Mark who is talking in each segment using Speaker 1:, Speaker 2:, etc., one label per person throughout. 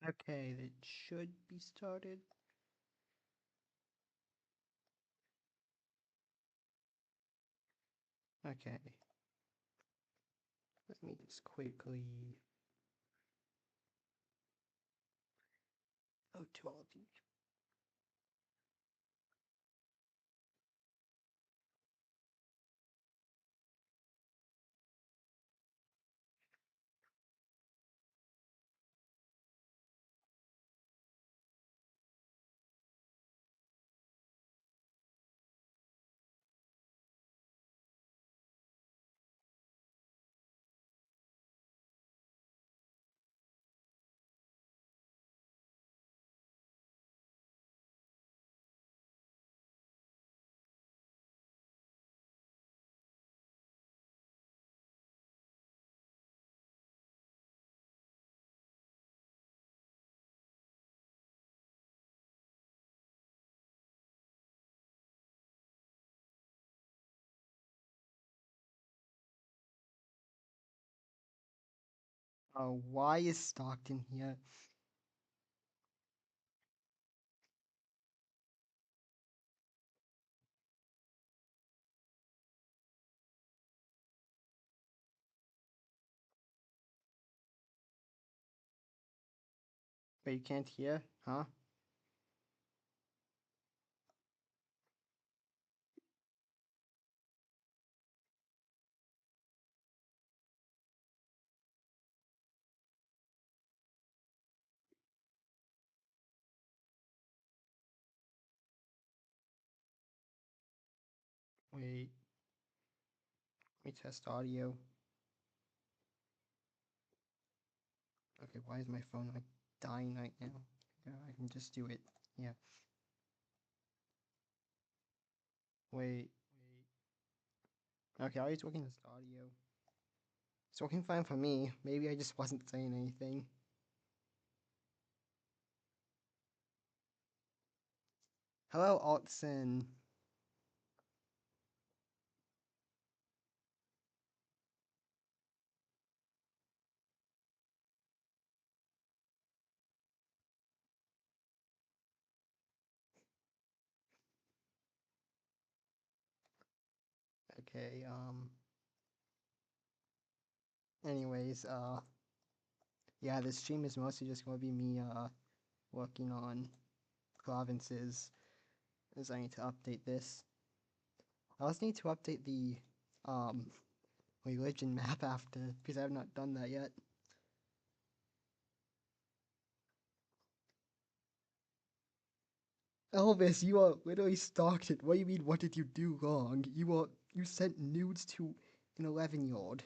Speaker 1: Okay, it should be started. Okay. Let me just quickly go to all of you. Why is Stockton here? But you can't hear, huh? Wait, let me test audio. Okay, why is my phone like dying right now? Yeah, I can just do it. Yeah. Wait. Okay, audio's working as audio. It's working fine for me. Maybe I just wasn't saying anything. Hello, Altson. Okay, anyways, yeah, this stream is mostly just gonna be me, working on provinces, as I need to update this. I also need to update the, um, religion map after, because I have not done that yet. Elvis, you are literally stalked it. What do you mean, what did you do wrong? You sent nudes to an 11-year-old.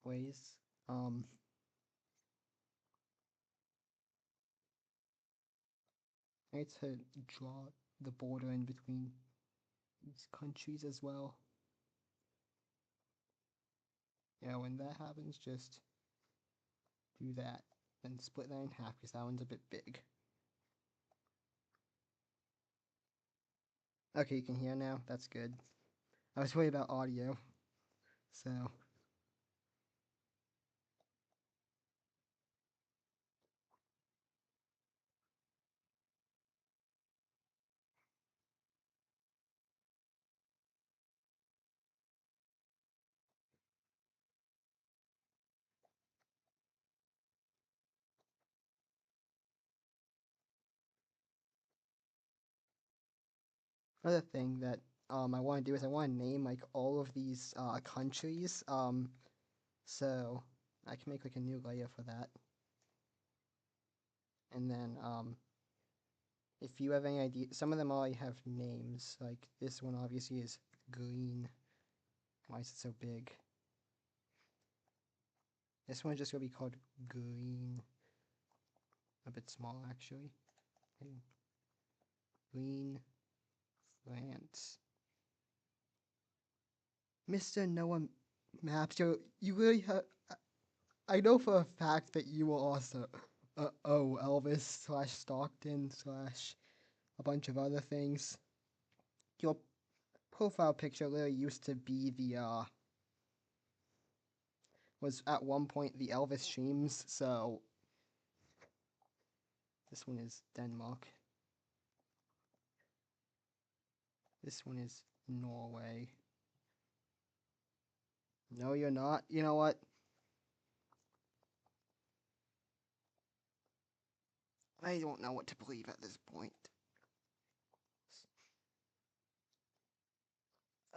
Speaker 1: Ways. Um, I need to draw the border in between these countries as well. Yeah, when that happens, just do that. Then split that in half, because that one's a bit big. Okay, you can hear now. That's good. I was worried about audio, so another thing that I want to do is I want to name like all of these countries. So I can make like a new layer for that, and then If you have any idea, some of them already have names. Like this one obviously is green. Why is it so big? This one's just gonna be called green. A bit small actually. Green France. Mr. Noah Maps, you really have. I know for a fact that you will also. Elvis slash Stockton slash a bunch of other things. Your profile picture literally used to be was at one point the Elvis streams, so this one is Denmark. This one is Norway. No, you're not. You know what? I don't know what to believe at this point.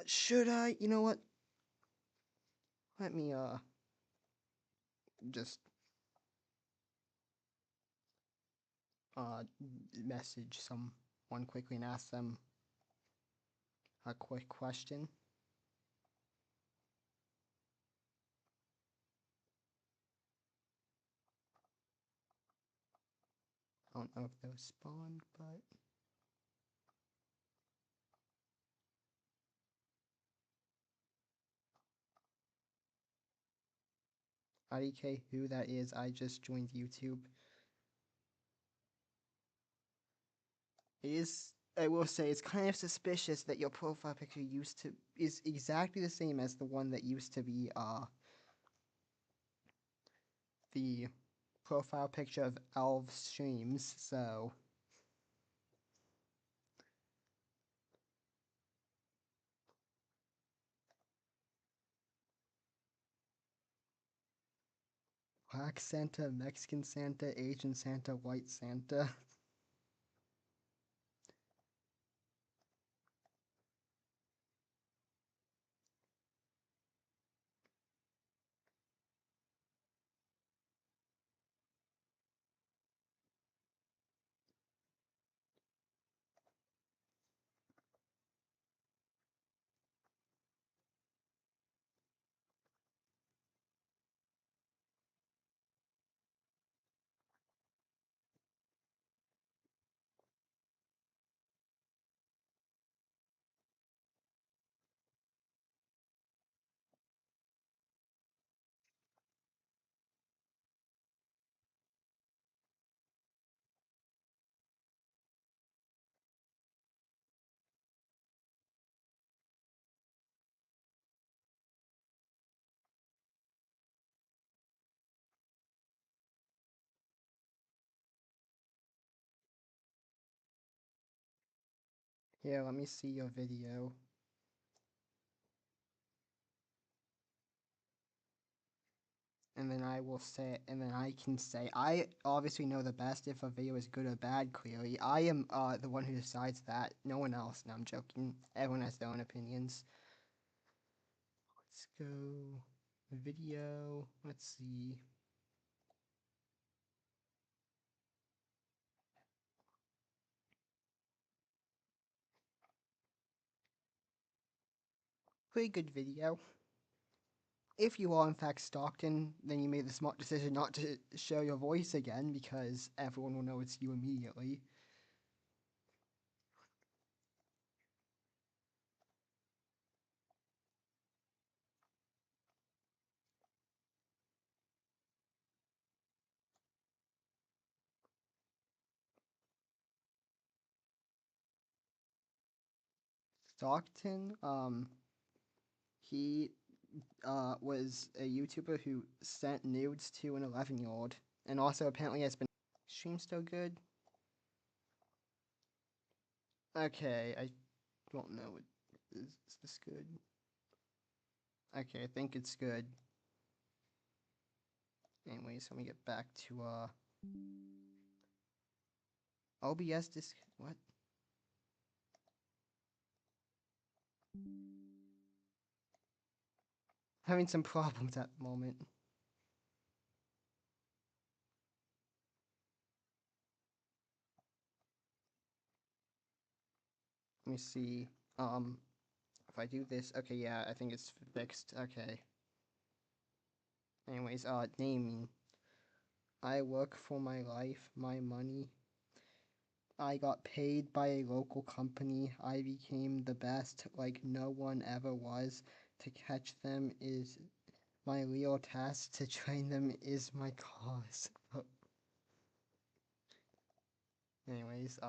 Speaker 1: Should I? You know what? Let me, just, message someone quickly and ask them a quick question. I don't know if they'll respond, but... IDK, who that is, I just joined YouTube. It is, I will say, it's kind of suspicious that your profile picture is exactly the same as the one that used to be, the profile picture of Elv Streams, so... Black Santa, Mexican Santa, Asian Santa, White Santa. Here, let me see your video. And then I will say, and then I can say, I obviously know the best if a video is good or bad, clearly. I am the one who decides that, no one else. No, I'm joking. Everyone has their own opinions. Let's go, video, let's see. Pretty good video. If you are in fact Stockton, then you made the smart decision not to show your voice again because everyone will know it's you immediately. Stockton, he was a YouTuber who sent nudes to an 11-year-old, and also apparently has been... Stream still good? Okay, I don't know. Is this good? Okay, I think it's good. Anyways, let me get back to, OBS disc... What? Having some problems at the moment. let me see. If I do this, okay, yeah, I think it's fixed. Okay. Anyways, naming. I work for my life, my money. I got paid by a local company. I became the best like no one ever was. To catch them is my real task. To train them is my cause. Anyways,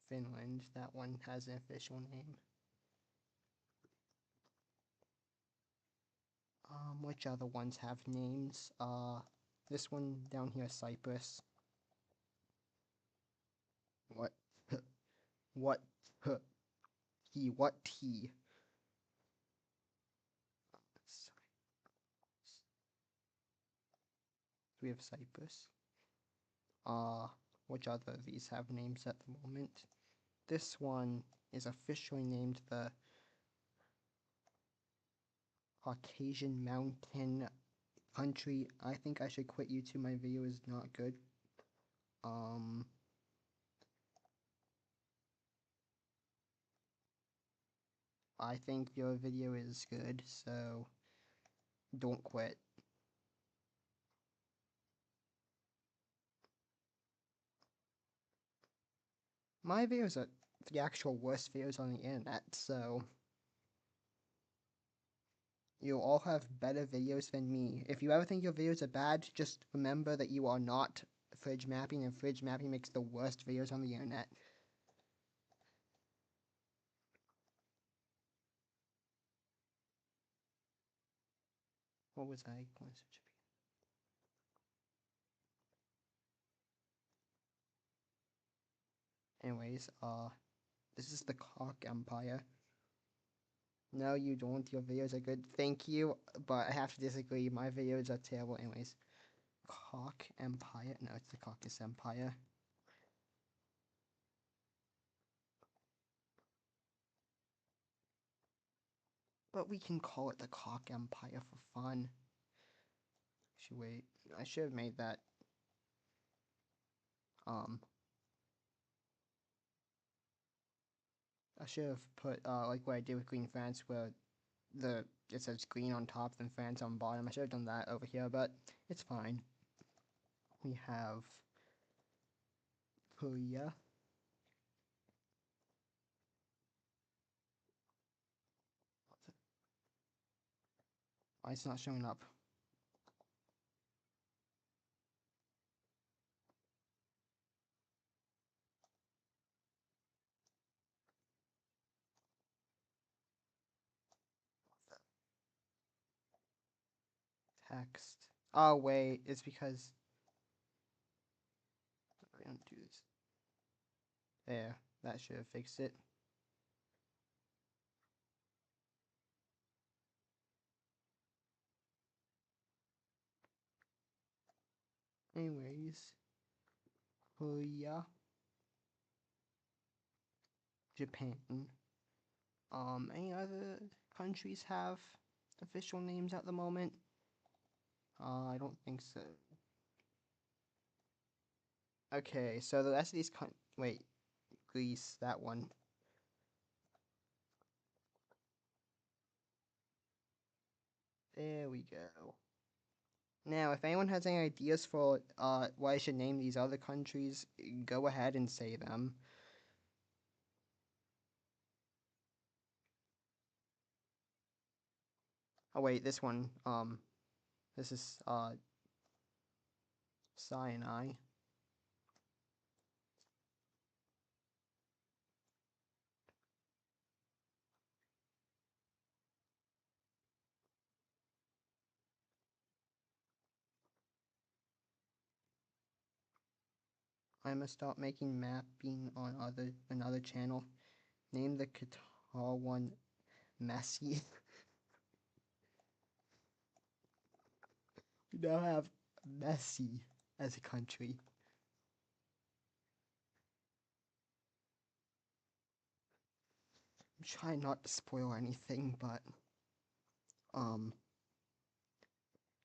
Speaker 1: Finland, that one has an official name. Which other ones have names? This one down here, Cyprus. What? What? What T? We have Cyprus. Which other of these have names at the moment? This one is officially named the Caucasian Mountain Country. I think I should quit YouTube. My video is not good. I think your video is good, so don't quit. My videos are the actual worst videos on the internet, so you'll all have better videos than me. If you ever think your videos are bad, just remember that you are not fridge mapping, and fridge mapping makes the worst videos on the internet. What was I going to search? Anyways, this is the Cock Empire. No, you don't. Your videos are good. Thank you, but I have to disagree. My videos are terrible. Anyways, Cock Empire. No, it's the Caucasus Empire. But we can call it the Cock Empire for fun. Actually, wait. I should have made that. I should have put like what I did with Green France, where it says green on top, then France on bottom. I should have done that over here, but it's fine. We have Korea. Why it's not showing up? Text. Oh wait, it's because I don't do this. There, that should have fixed it. Anyways, Korea, Japan. Any other countries have official names at the moment? I don't think so. Okay, so the rest of these wait, Greece, that one. There we go. Now, if anyone has any ideas for what I should name these other countries, go ahead and say them. Oh wait, this one, this is Sinai. I must stop making mapping on another channel. Name the Qatar one Messi. We now have Messi as a country. I'm trying not to spoil anything, but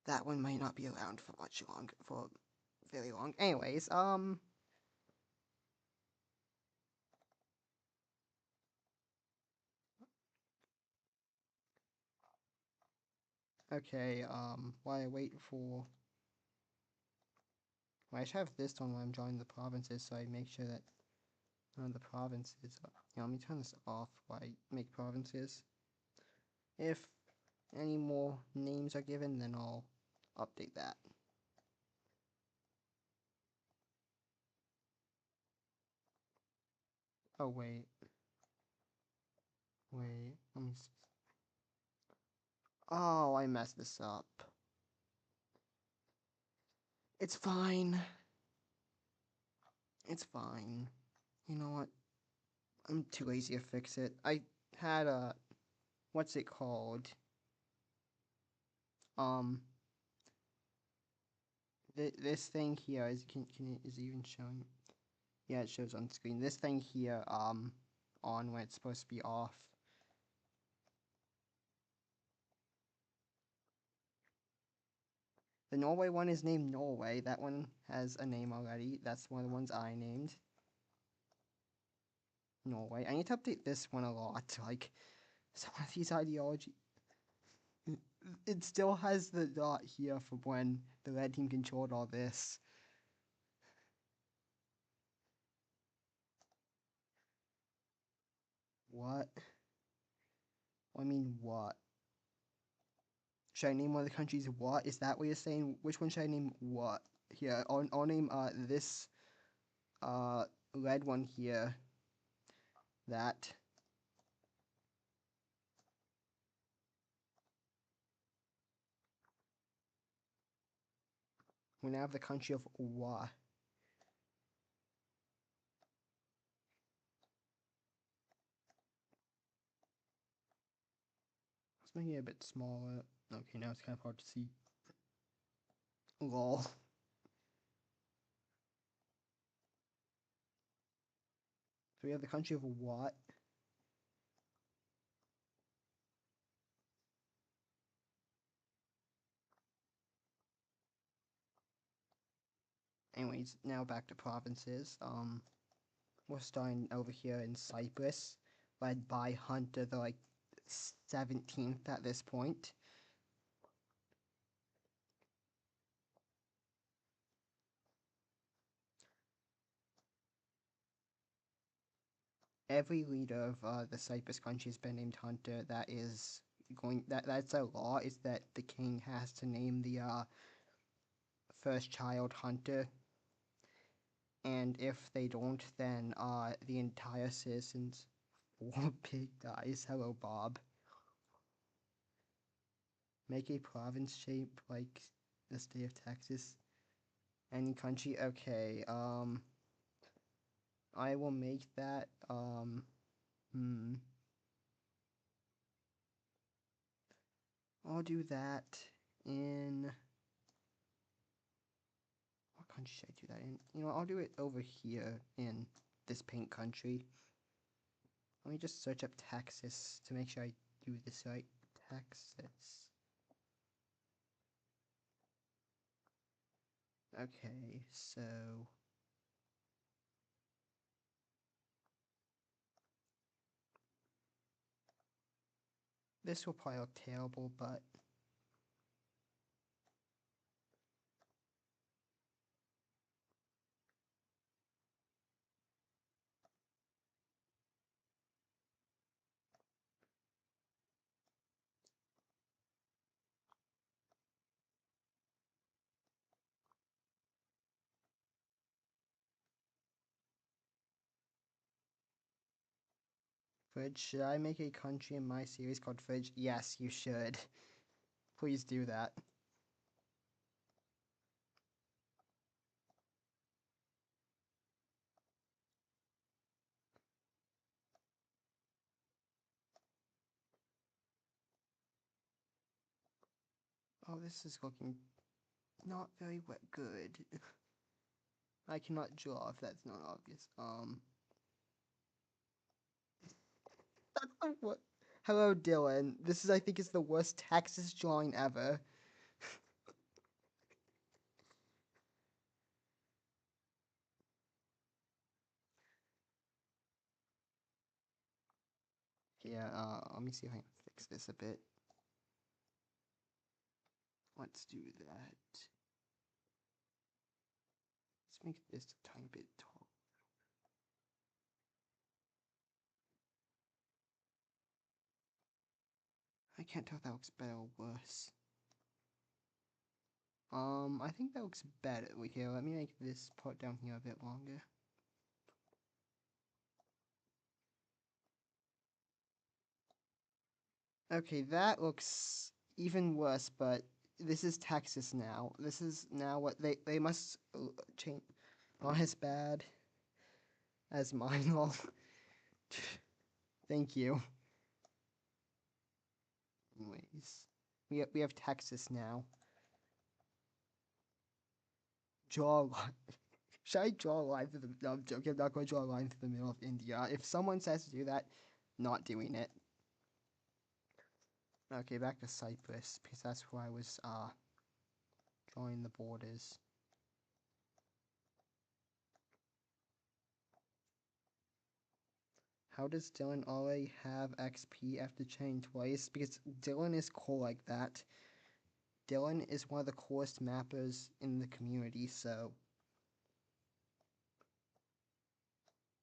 Speaker 1: that one might not be around for much longer, for very long. Anyways, Okay, while I wait for... Well, I should have this on when I'm drawing the provinces, so I make sure that none of the provinces... let me turn this off while I make provinces. If any more names are given, then I'll update that. Oh, wait. Wait, let me see. Oh, I messed this up. It's fine. It's fine. You know what? I'm too lazy to fix it. I had a... What's it called? This thing here is... is it even showing? Yeah, it shows on screen. This thing here, on when it's supposed to be off. The Norway one is named Norway. That one has a name already. That's one of the ones I named. Norway. I need to update this one a lot. Like, some of these ideology... It still has the dot here from when the red team controlled all this. What? I mean, what? Should I name one of the countries what? Is that what you're saying? Which one should I name what? Here, I'll name this red one here. That. We now have the country of Wa. Let's make it a bit smaller. Okay, now it's kind of hard to see. Lol. So we have the country of what? Anyways, now back to provinces. We're starting over here in Cyprus, led by Hunter, the 17th at this point. Every leader of the Cyprus country has been named Hunter. That is that's a law. Is that the king has to name the first child Hunter, and if they don't, then the entire citizens will big guys. Hello, Bob. Make a province shape like the state of Texas. Any country? Okay. I will make that. I'll do that in... What country should I do that in? You know, I'll do it over here in this pink country. Let me just search up Texas to make sure I do this right. Texas. Okay, so... This will probably look terrible, but... Fridge, should I make a country in my series called Fridge? Yes, you should. Please do that. Oh, this is looking not very good. I cannot draw if that's not obvious. What? Hello, Dylan. This is, I think, is the worst Texas drawing ever. Yeah, let me see if I can fix this a bit. Let's do that. Let's make this a tiny bit tall. I can't tell if that looks better or worse. I think that looks better. Here, let me make this part down here a bit longer. Okay, that looks even worse, but this is Texas now. This is now what they must change. Not as bad as mine. All. Thank you. Anyways, we have Texas now. Draw a line. Should I draw a line through the? No, I'm joking. I'm not going to draw a line through the middle of India. If someone says to do that, not doing it. Okay, back to Cyprus because that's where I was drawing the borders. How does Dylan already have XP after training twice? Because Dylan is cool like that. Dylan is one of the coolest mappers in the community, so...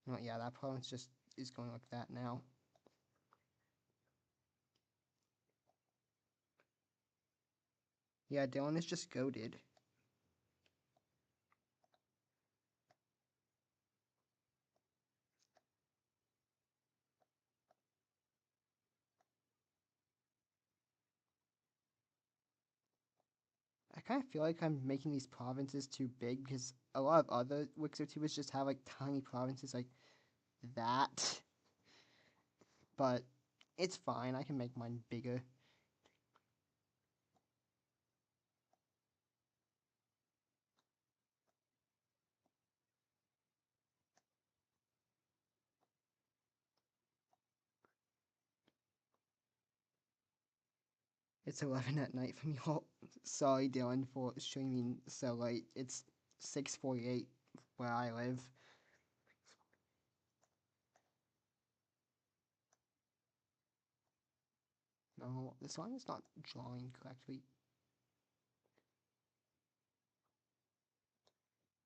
Speaker 1: Oh, yeah, that province just is going like that now. Yeah, Dylan is just goated. I kind of feel like I'm making these provinces too big because a lot of other WICSO tubers just have like tiny provinces like that. But it's fine, I can make mine bigger. It's 11 at night for me. Oh, sorry, Dylan, for streaming so late. It's 6:48 where I live. No, this line is not drawing correctly.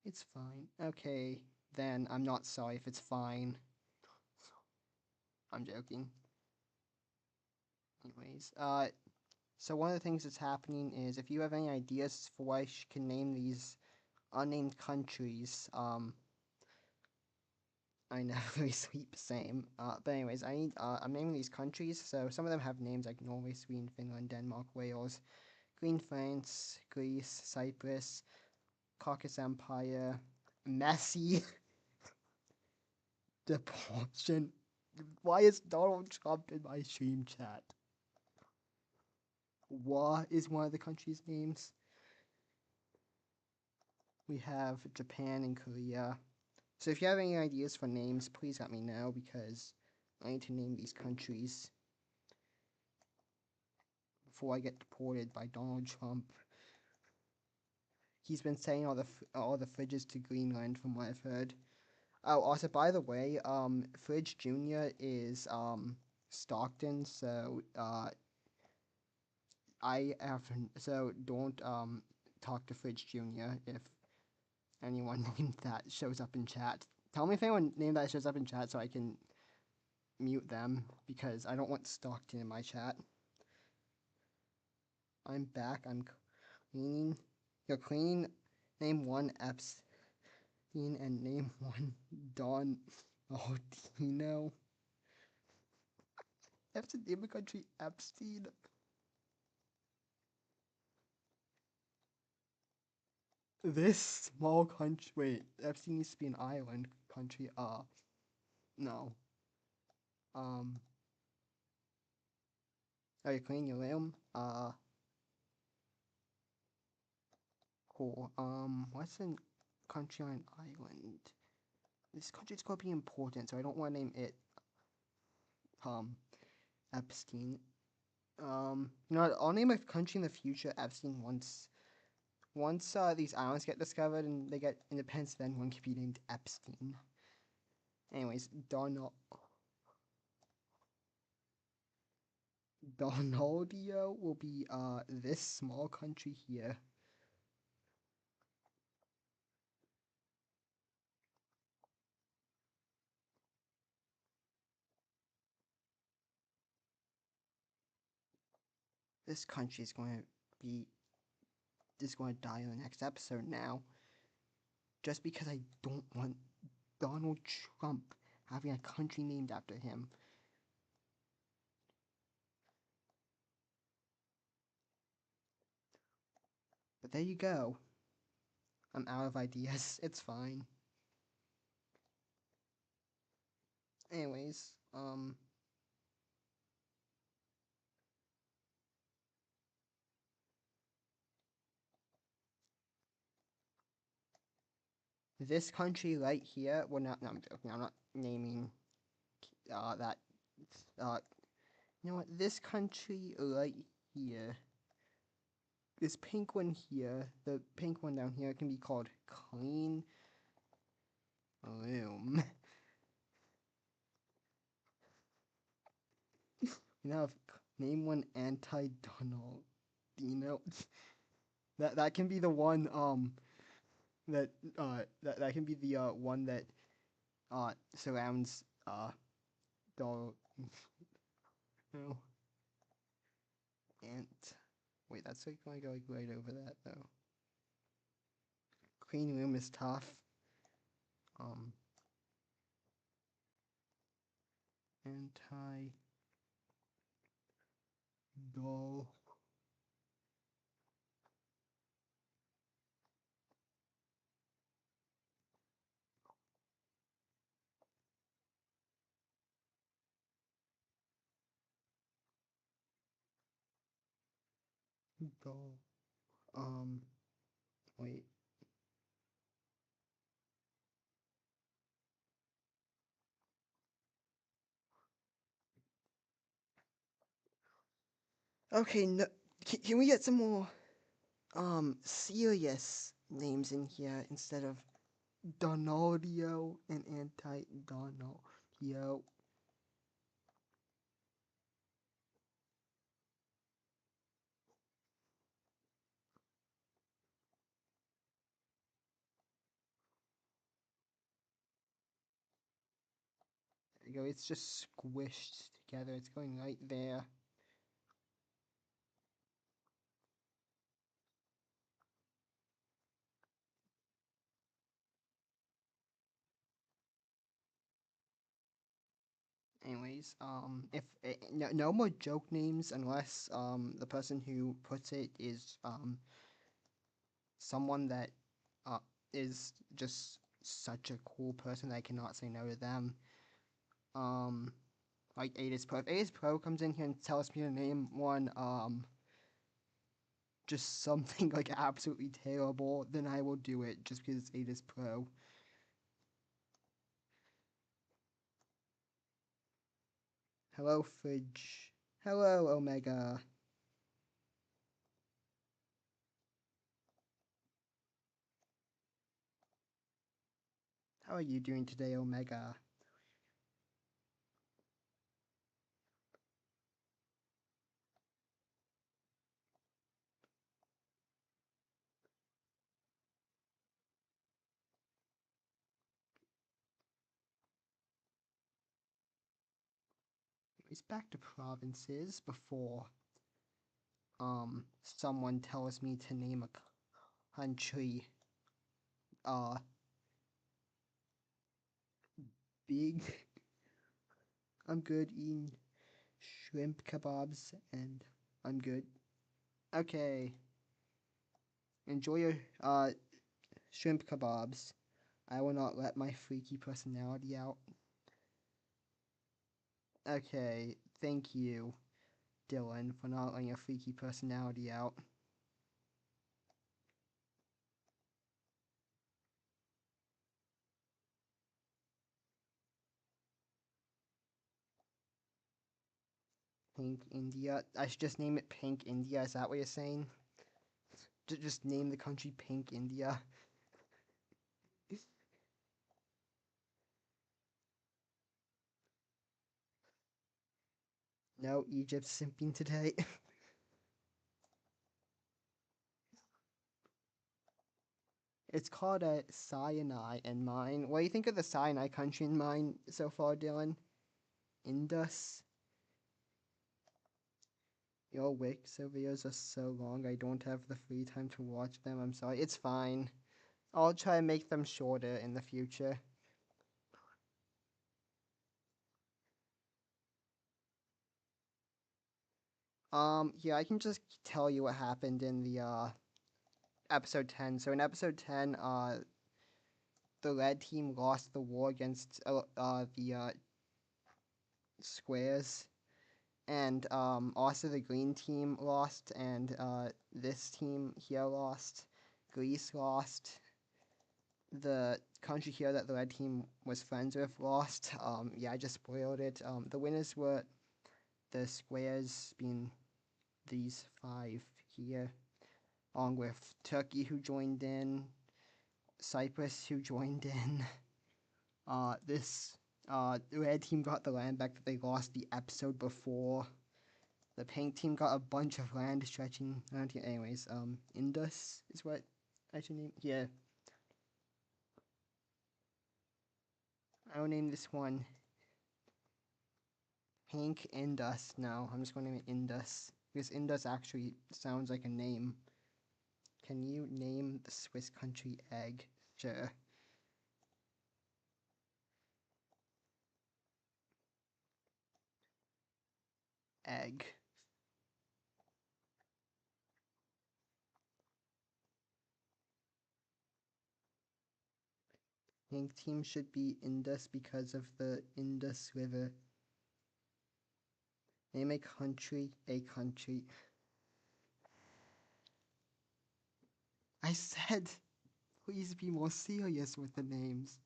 Speaker 1: It's fine. Okay, then I'm not sorry if it's fine. I'm joking. Anyways, so one of the things that's happening is if you have any ideas for what I can name these unnamed countries, I never really sleep same. But anyways, I'm naming these countries, so some of them have names like Norway, Sweden, Finland, Denmark, Wales, Green France, Greece, Cyprus, Caucasus Empire, Messi, Deportion. Why is Donald Trump in my stream chat? Wa is one of the countries' names. We have Japan and Korea. So if you have any ideas for names, please let me know because I need to name these countries before I get deported by Donald Trump. He's been sending all the fridges to Greenland from what I've heard. Oh, also by the way, Fridge Junior is Stockton, so so don't talk to Fridge Junior if anyone named that shows up in chat. Tell me if anyone named that shows up in chat so I can mute them because I don't want Stockton in my chat. I'm back. I'm cleaning. You're cleaning. Name one Epstein and name one Don Aldino. I have to name a country Epstein. This small country. Wait, Epstein needs to be an island country. No. Oh, you're cleaning your room? Cool. What's a country on an island? This country's gonna be important, so I don't want to name it, Epstein. You know what, I'll name a country in the future Epstein once these islands get discovered and they get independence, then one could be named Epstein. Anyways, Donald. Donaldio will be this small country here. This country is going to be die in the next episode now. Just because I don't want Donald Trump having a country named after him. But there you go. I'm out of ideas. It's fine. Anyways, this country right here, well, no, I'm joking. I'm not naming that. You know what? This country right here, this pink one here, the pink one down here can be called Clean Room. You know, name one anti-Donald. You know, that can be the one that can be the one that surrounds Donald. No, ant. Wait, that's like going to go like right over that though. Clean room is tough. Anti doll. Doll. Wait. Okay, no, can we get some more serious names in here instead of Donaldio and anti-Donaldio? There you go, it's just squished together, it's going right there. Anyways, if no more joke names unless the person who puts it is someone that is just such a cool person that I cannot say no to them. Like Adis Pro. If Adis Pro comes in here and tells me to name one just something like absolutely terrible, then I will do it just because it's Adis Pro. Hello, Fridge. Hello, Omega. How are you doing today, Omega? It's back to provinces before someone tells me to name a country big. I'm good eating shrimp kebabs and I'm good. Okay. Enjoy your shrimp kebabs. I will not let my freaky personality out. Okay, thank you, Dylan, for not letting your freaky personality out. Pink India. I should just name it Pink India. Is that what you're saying? Just name the country Pink India. No, Egypt's simping today. It's called a Sinai in mine. What do you think of the Sinai country in mine so far, Dylan? Indus? Your WICSO videos are so long, I don't have the free time to watch them. I'm sorry. It's fine. I'll try and make them shorter in the future. Yeah, I can just tell you what happened in the episode 10. So in episode 10, the red team lost the war against the squares, and also the green team lost, and this team here lost. Greece lost. The country here that the red team was friends with lost. Yeah, I just spoiled it. The winners were the squares, being these 5 here, along with Turkey, who joined in, Cyprus, who joined in. The red team got the land back that they lost the episode before. The pink team got a bunch of land stretching around here. Anyways, Indus is what I should name. Yeah. I'll name this one Pink Indus. No, I'm just going to name it Indus, because Indus actually sounds like a name. Can you name the Swiss country egg? Sure. Egg. Pink team should be Indus because of the Indus River. Name a country, a country. I said, please be more serious with the names.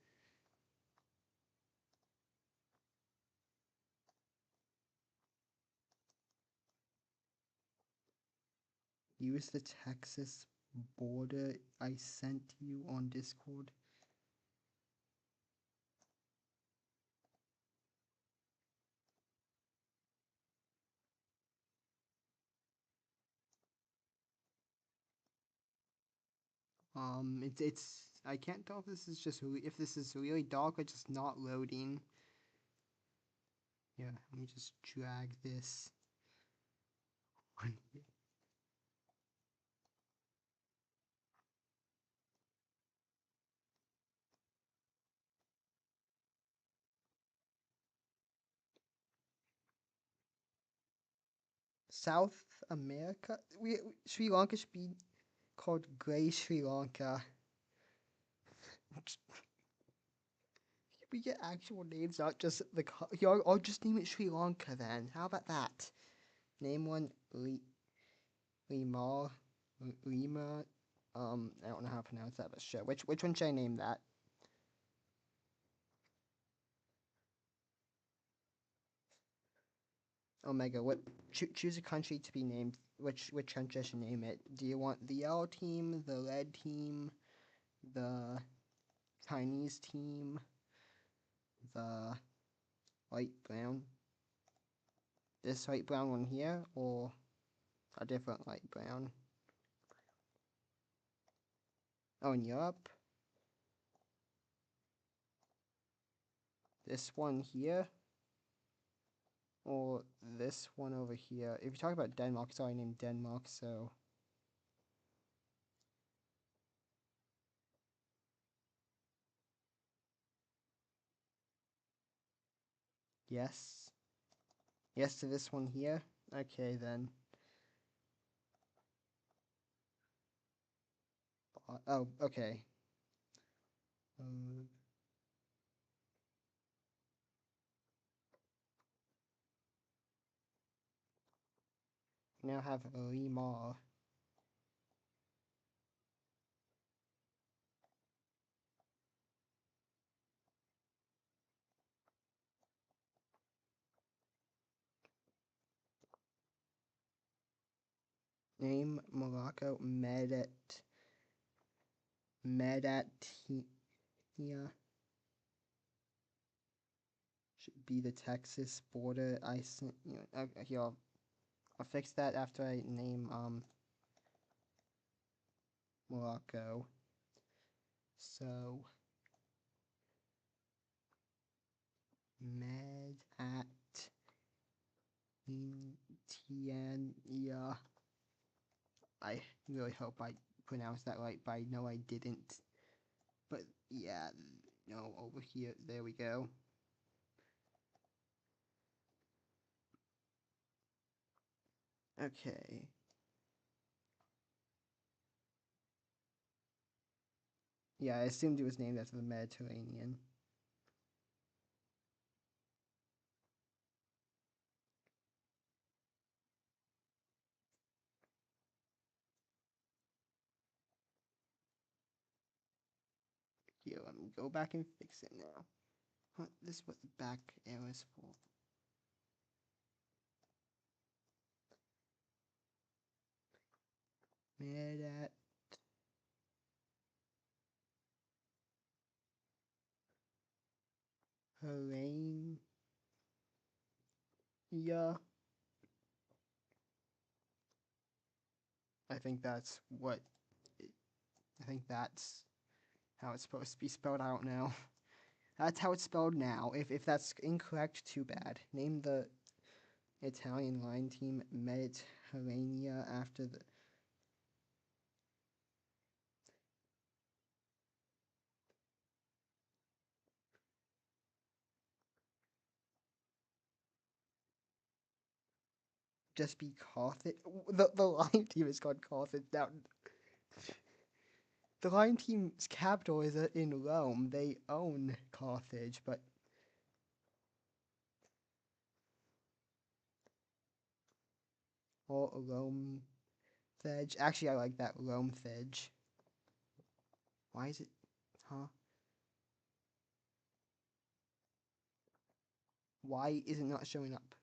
Speaker 1: Use the Texas border I sent you on Discord. It's I can't tell if this is just if this is really dark or just not loading. Yeah, let me just drag this one here. South America? Sri Lanka should be called Grey Sri Lanka. We get actual names, not just the. I'll just name it Sri Lanka then. How about that? Name one Lima. Lima. I don't know how to pronounce that, but sure. Which one should I name that? Omega. What? Choose a country to be named. Which country I should name it? Do you want the yellow team, the red team, the Chinese team, the light brown? This light brown one here, or a different light brown? Oh, in Europe? This one here? Or this one over here? If you talk about Denmark, it's already named Denmark, so... Yes. Yes to this one here? Okay, then. Oh, okay. Now have Lima. Name Morocco Medatia. be the Texas border. Here, I'll fix that after I name Morocco. So med at Tiania. I really hope I pronounced that right, but I know I didn't. But yeah, no, over here, there we go. Okay. Yeah, I assumed it was named after the Mediterranean. Here, let me go back and fix it now. This is what the back arrow is for. Med Helene. Yeah. I think that's what. I think that's how it's supposed to be spelled out now. That's how it's spelled now. If that's incorrect, too bad. Name the Italian line team Mediterranea after the. Just be Carthage. The line team is called Carthage now. The line team's capital is in Rome. They own Carthage, but or Rome Thedge. Actually, I like that Rome Thedge. Why is it? Huh? Why is it not showing up?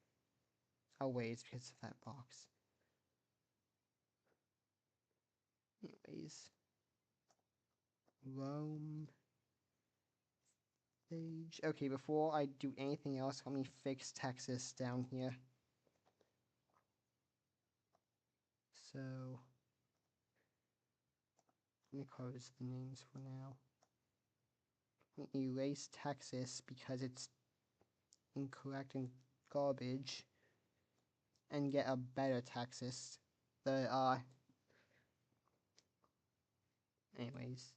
Speaker 1: Oh wait, it's because of that box. Anyways, Rome Thedge. Okay, before I do anything else, let me fix Texas down here. So let me close the names for now. Let me erase Texas because it's incorrect and garbage, and get a better Texas. Anyways.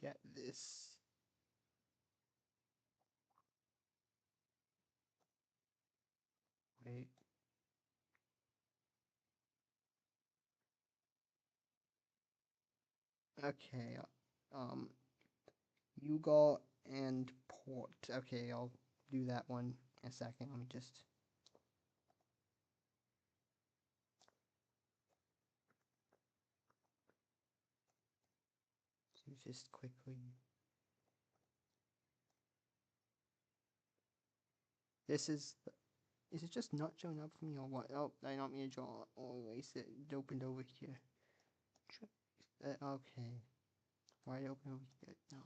Speaker 1: Get this. Wait. Okay. Yugo and Port. Okay, I'll do that one in a second. Let me just. Just quickly. This is. Is it just not showing up for me or what? Oh, I don't mean to draw. Always it opened over here. Okay. Why open over here? No.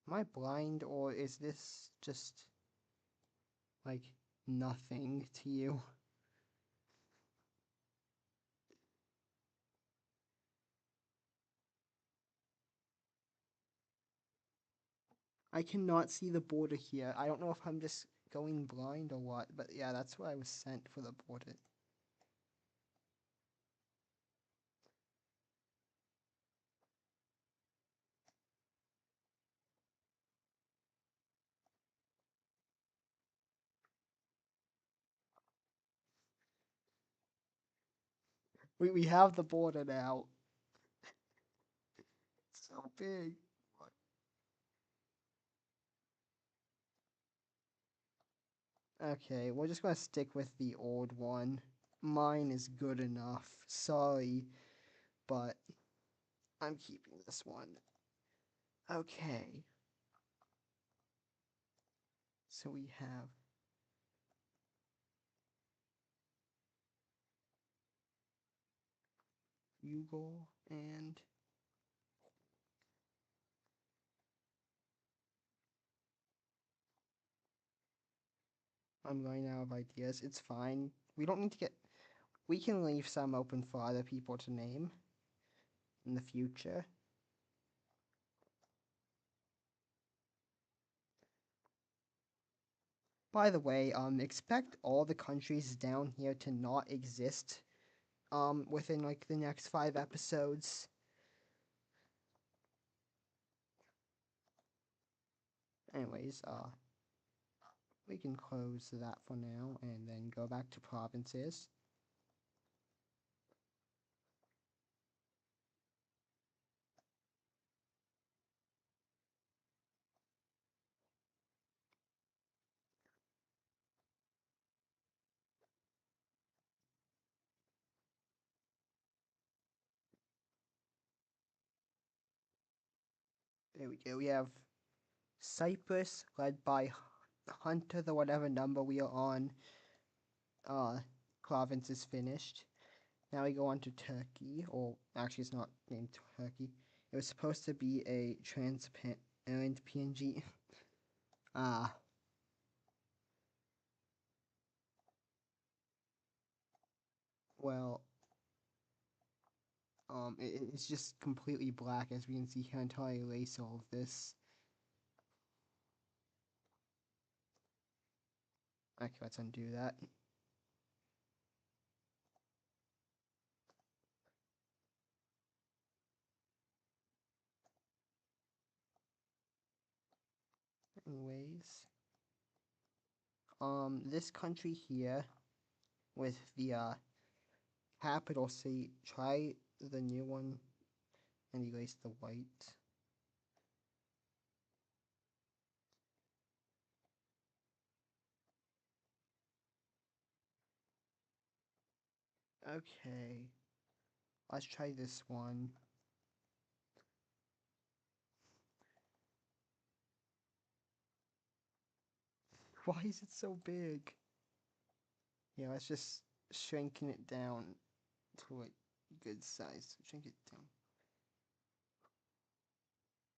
Speaker 1: Am I blind or is this just like nothing to you? I cannot see the border here. I don't know if I'm just going blind or what, but yeah, that's what I was sent for the border. We have the border now. It's so big. Okay, we're just gonna stick with the old one. Mine is good enough. Sorry. but I'm keeping this one. Okay. So we have Bugle and I'm running out of ideas. It's fine. We don't need to get. We can leave some open for other people to name in the future. By the way, expect all the countries down here to not exist, within like the next 5 episodes. Anyways, we can close that for now and then go back to provinces. There we go. We have Cyprus, led by Hunter, the whatever number we are on. Province is finished. Now we go on to Turkey, or actually it's not named Turkey. It was supposed to be a transparent PNG. Ah. Well, it's just completely black, as we can see here, until I erase all of this. Okay, let's undo that. Anyways, this country here with the capital C, try the new one and erase the white. Okay, let's try this one. Why is it so big? Yeah, let's just shrinking it down to a good size. Shrink it down.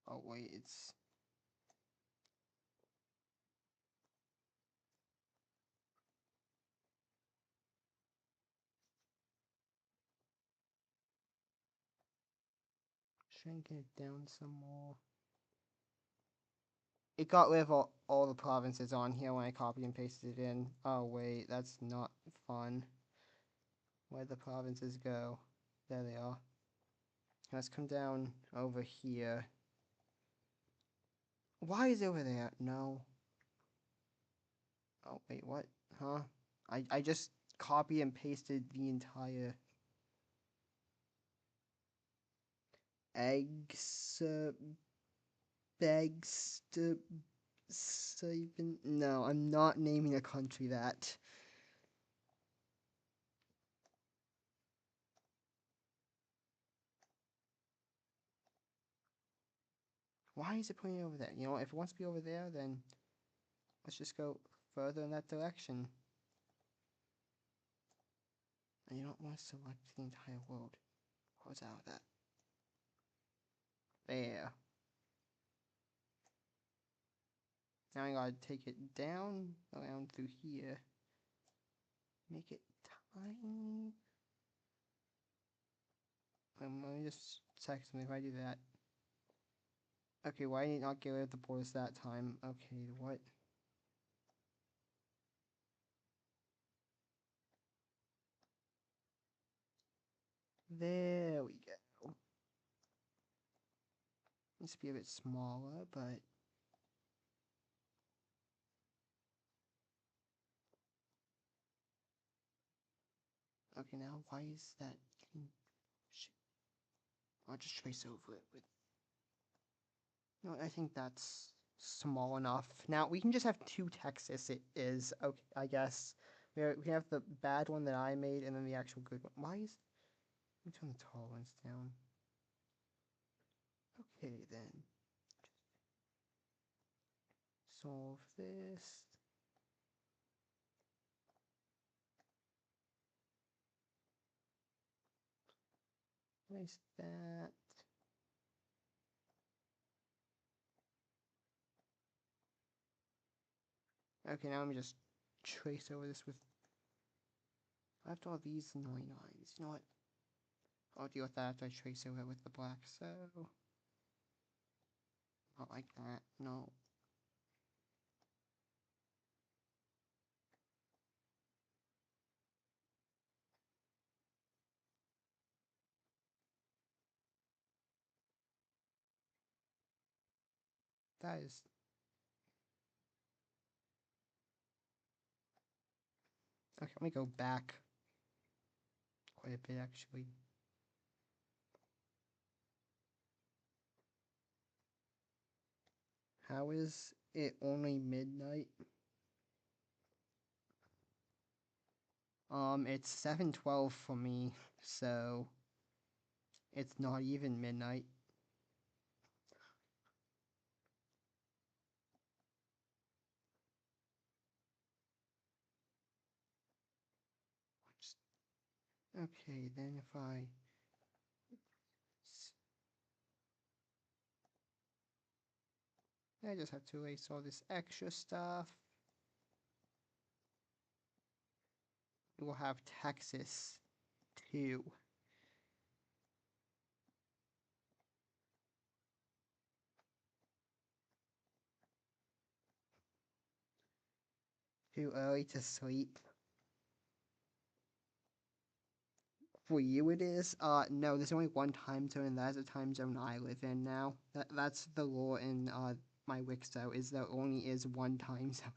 Speaker 1: Oh wait, it's shrinking it down some more. It got rid of all the provinces on here when I copy and pasted it in. Oh wait, that's not fun. Where'd the provinces go? There they are. Let's come down over here. Why is it over there? No. Oh wait, what? Huh? I just copy and pasted the entire eggs begs to even. No, I'm not naming a country that. Why is it pointing over there? You know, if it wants to be over there, then let's just go further in that direction. And you don't want to select the entire world. Close out of that. There. Now I gotta take it down around through here. Make it tiny. Let me just check something if I do that. Okay, why did it not get rid of the borders that time? Okay, what? There we go. Needs to be a bit smaller, but okay, now why is that? I'll just trace over it with. No, I think that's small enough. Now we can just have 2 Texas. It is okay, I guess. We have the bad one that I made, and then the actual good one. Why is? Let me turn the tall ones down. Okay, then. Solve this. Place that. Okay, now let me just trace over this with... I left all these annoying lines. You know what? I'll deal with that after I trace over it with the black, so... Not like that, no. That is... Okay, let me go back quite a bit, actually. How is it only midnight? It's 7:12 for me, so it's not even midnight. Okay, then if I just have to erase all this extra stuff. We'll have Texas 2. Too early to sleep. For you it is? No, there's only one time zone, and that's the time zone I live in now. That's the law in my WICSO, is there only is one time zone.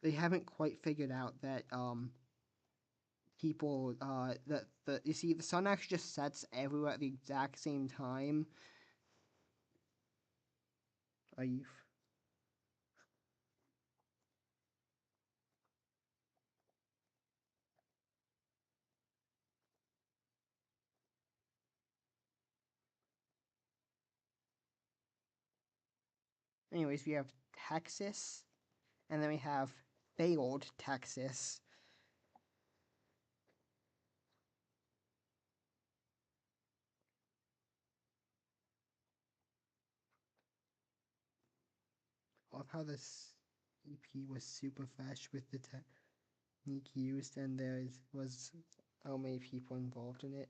Speaker 1: They haven't quite figured out that people that you see the sun actually just sets everywhere at the exact same time. Are you? Anyways, we have Texas, and then we have failed Texas. I love how this EP was super fast with the technique used, and there was how many people involved in it.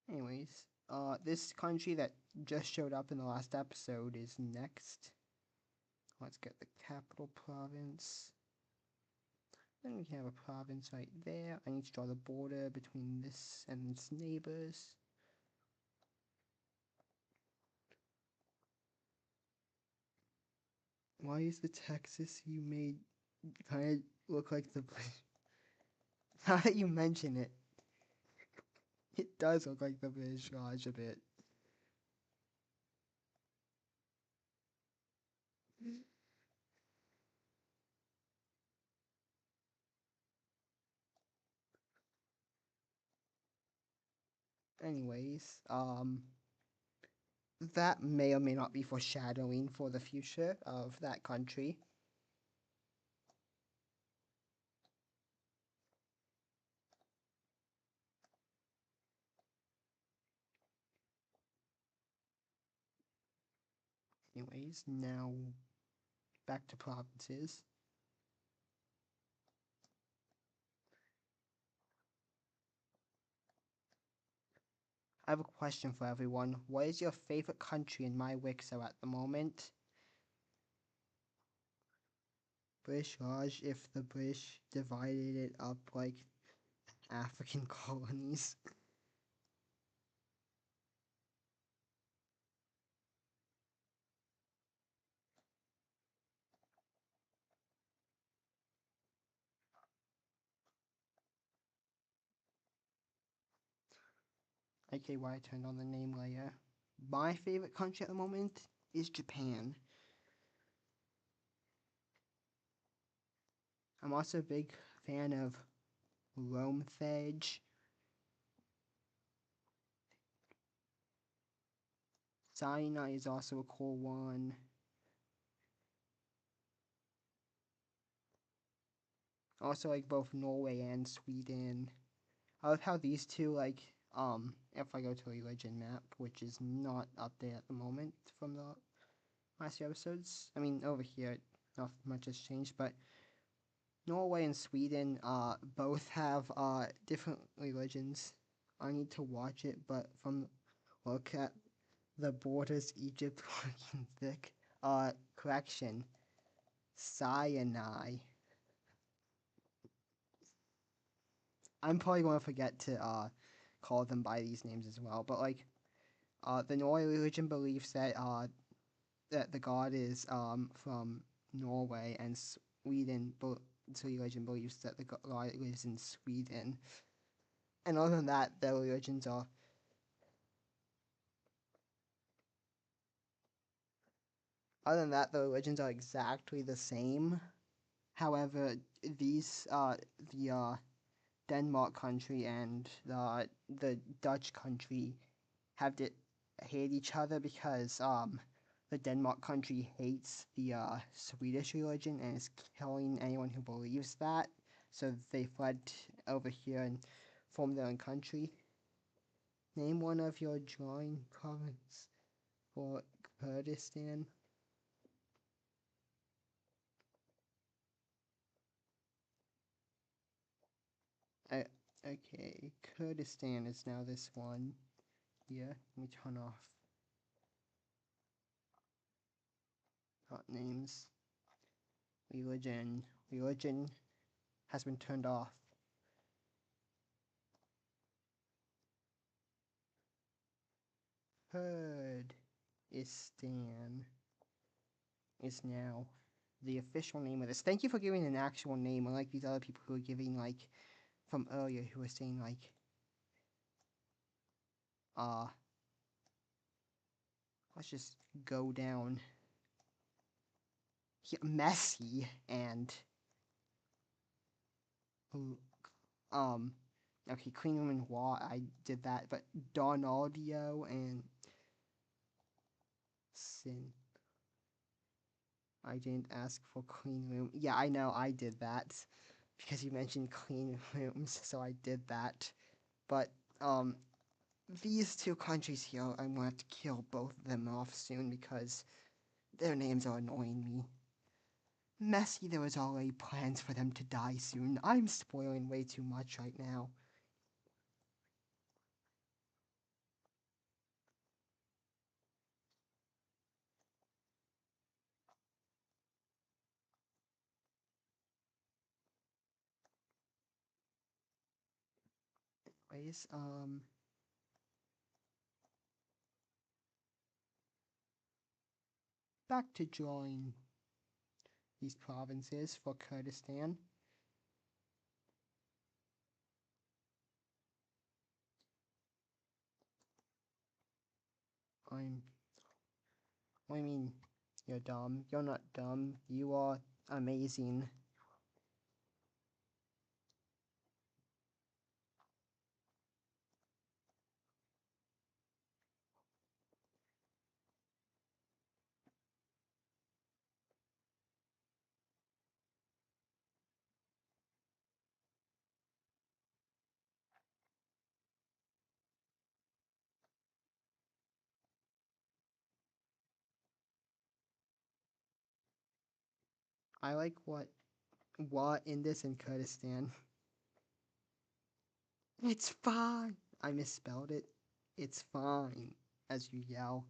Speaker 1: Anyways, this country that just showed up in the last episode is next. Let's get the capital province. Then we can have a province right there. I need to draw the border between this and its neighbors. Why is the Texas you made kind of look like the... Now that you mention it, it does look like the British Raj a bit. Anyways, that may or may not be foreshadowing for the future of that country. Anyways, now back to provinces. I have a question for everyone. What is your favorite country in my WICSO at the moment? British Raj, if the British divided it up like African colonies. aka why I turned on the name layer. My favorite country at the moment is Japan. I'm also a big fan of Rome Thedge. Sinai is also a cool one. Also like both Norway and Sweden. I love how these two, like, if I go to a religion map, which is not up there at the moment from the last few episodes. I mean, over here, not much has changed, but Norway and Sweden, both have, different religions. I need to watch it, but from look at the borders, Egypt looking thick. Correction. Sinai. I'm probably going to forget to, call them by these names as well, but, like, the Norway religion believes that, that the god is, from Norway, and Sweden, religion believes that the god lives in Sweden. And other than that, their religions are exactly the same. However, these the Denmark country and the Dutch country have to hate each other because the Denmark country hates the Swedish religion and is killing anyone who believes that. So they fled over here and formed their own country. Name one of your drawing province for Kurdistan. Okay, Kurdistan is now this one. Here, let me turn off names. Religion has been turned off. Kurdistan is now the official name of this. Thank you for giving an actual name, unlike these other people who are giving, like, from earlier, who were saying, like, let's just go down here. Messy and okay, Clean Room and Wall, I did that, but Donaldio and Sin, I didn't ask for clean room. Yeah, I know, I did that because you mentioned clean rooms, so I did that. But these two countries here, I'm going to have to kill both of them off soon because their names are annoying me. Messy, there was already plans for them to die soon. I'm spoiling way too much right now. Anyways, back to drawing these provinces for Kurdistan. I mean, you're dumb. You're not dumb. You are amazing. I like what in this in Kurdistan. It's fine. I misspelled it. It's fine, as you yell.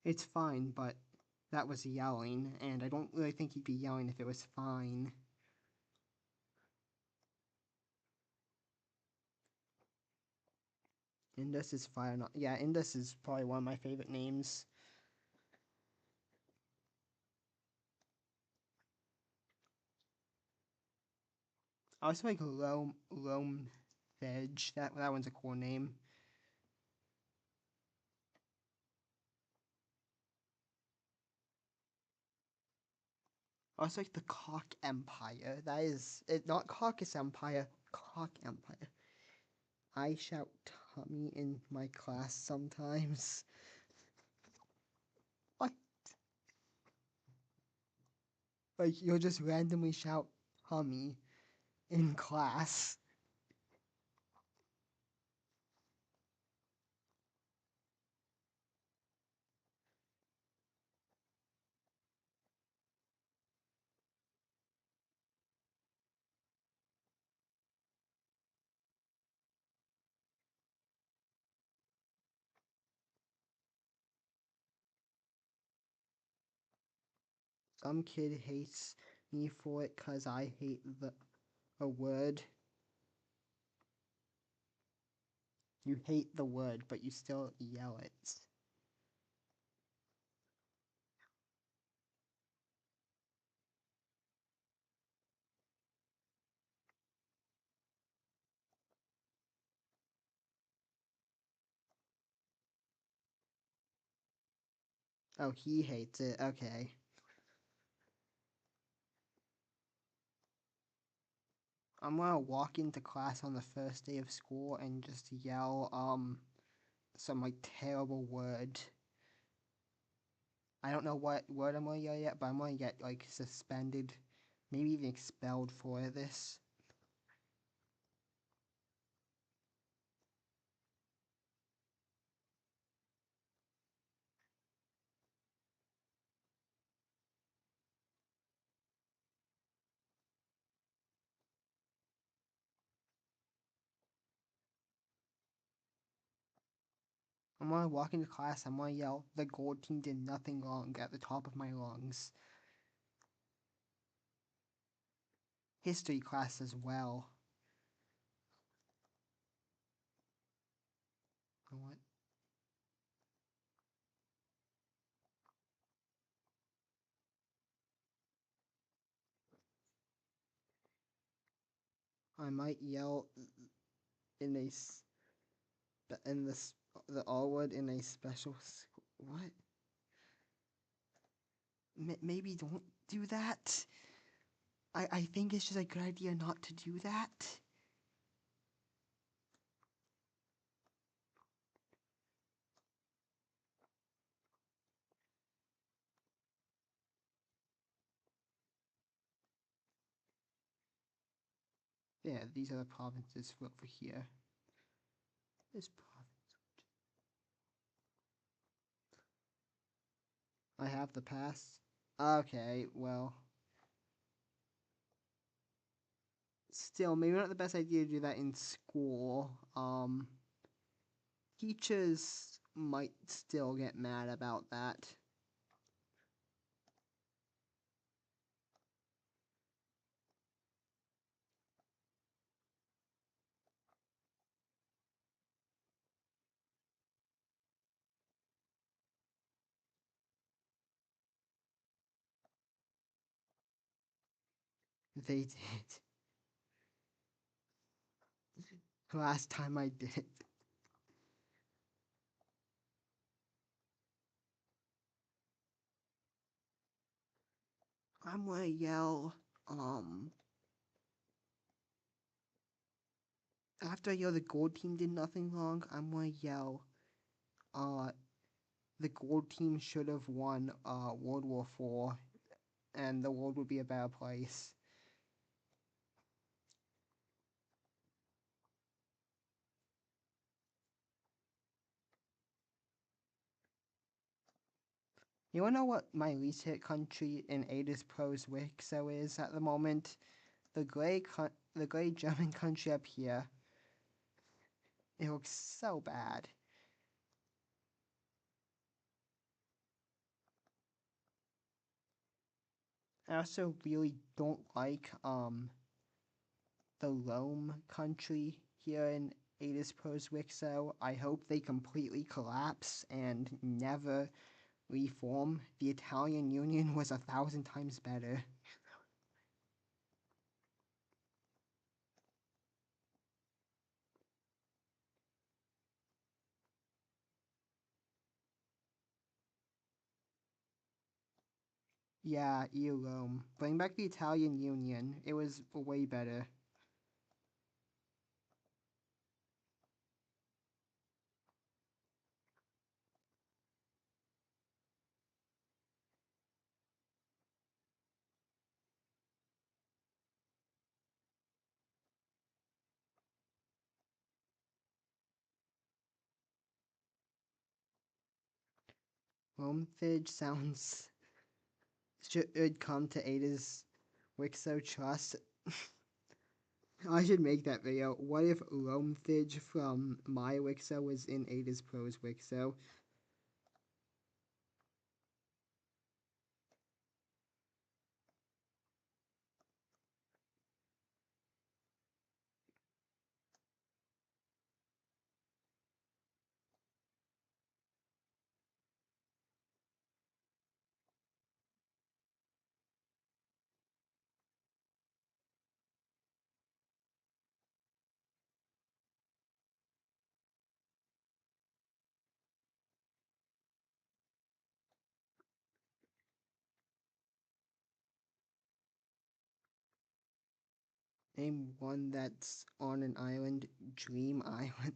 Speaker 1: It's fine, but that was yelling, and I don't really think he'd be yelling if it was fine. Indus is fire. Not yeah. Indus is probably one of my favorite names. I also like Loam Veg. That one's a cool name. I also like the Cock Empire. That is it. Not Caucus Empire. Cock Empire. I shout tummy in my class sometimes. What? Like you'll just randomly shout tummy in class. Some kid hates me for it cause I hate a word. You hate the word, but you still yell it. Oh, he hates it. Okay. I'm gonna walk into class on the first day of school and just yell some like terrible word. I don't know what word I'm gonna yell yet, but I'm gonna get like suspended, maybe even expelled for this. I'm gonna walk into class, I'm gonna yell, "The gold team did nothing wrong" at the top of my lungs. History class as well. What? I might yell in a in the R word in a special what? Maybe don't do that. I think it's just a good idea not to do that. Yeah, these are the provinces for over here. This province. I have the pass. Okay, well. Still, maybe not the best idea to do that in school. Teachers might still get mad about that. They did. Last time I did. I'm gonna yell, after I yell the gold team did nothing wrong, I'm gonna yell, uh, the gold team should have won, World War IV, and the world would be a better place. You wanna know what my least hit country in Ada's Pro's WICSO is at the moment? The gray German country up here. It looks so bad. I also really don't like the Loam country here in Ada's Pros WICSO. I hope they completely collapse and never reform. The Italian Union was 1,000 times better. Yeah, EU Rome. Bring back the Italian Union. It was way better. Romfidge sounds should come to Ada's Wixo Trust. I should make that video. What if Romfidge from my Wixo was in Ada's Pros Wixo? Name one that's on an island. Dream Island.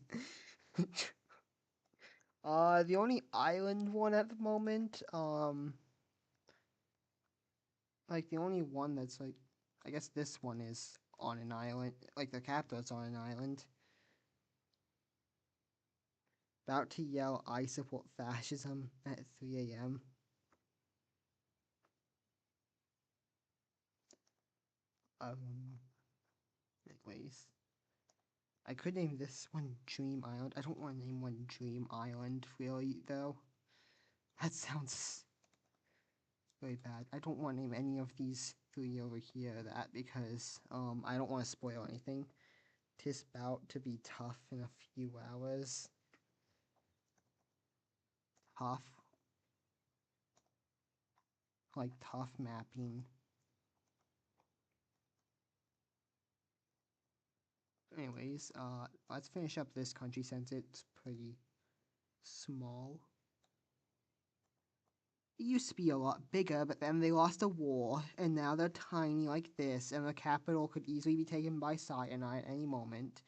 Speaker 1: The only island one at the moment, like the only one that's like, I guess this one is on an island. Like the capital's on an island. About to yell, I support fascism at 3 a.m. Um, anyways. I could name this one Dream Island. I don't want to name one Dream Island, really, though. That sounds very bad. I don't want to name any of these three over here that because, I don't want to spoil anything. Tis bout to be tough in a few hours. Tough. Like tough mapping. Anyways, let's finish up this country since it's pretty small. It used to be a lot bigger, but then they lost a war, and now they're tiny like this, and the capital could easily be taken by Sinai at any moment.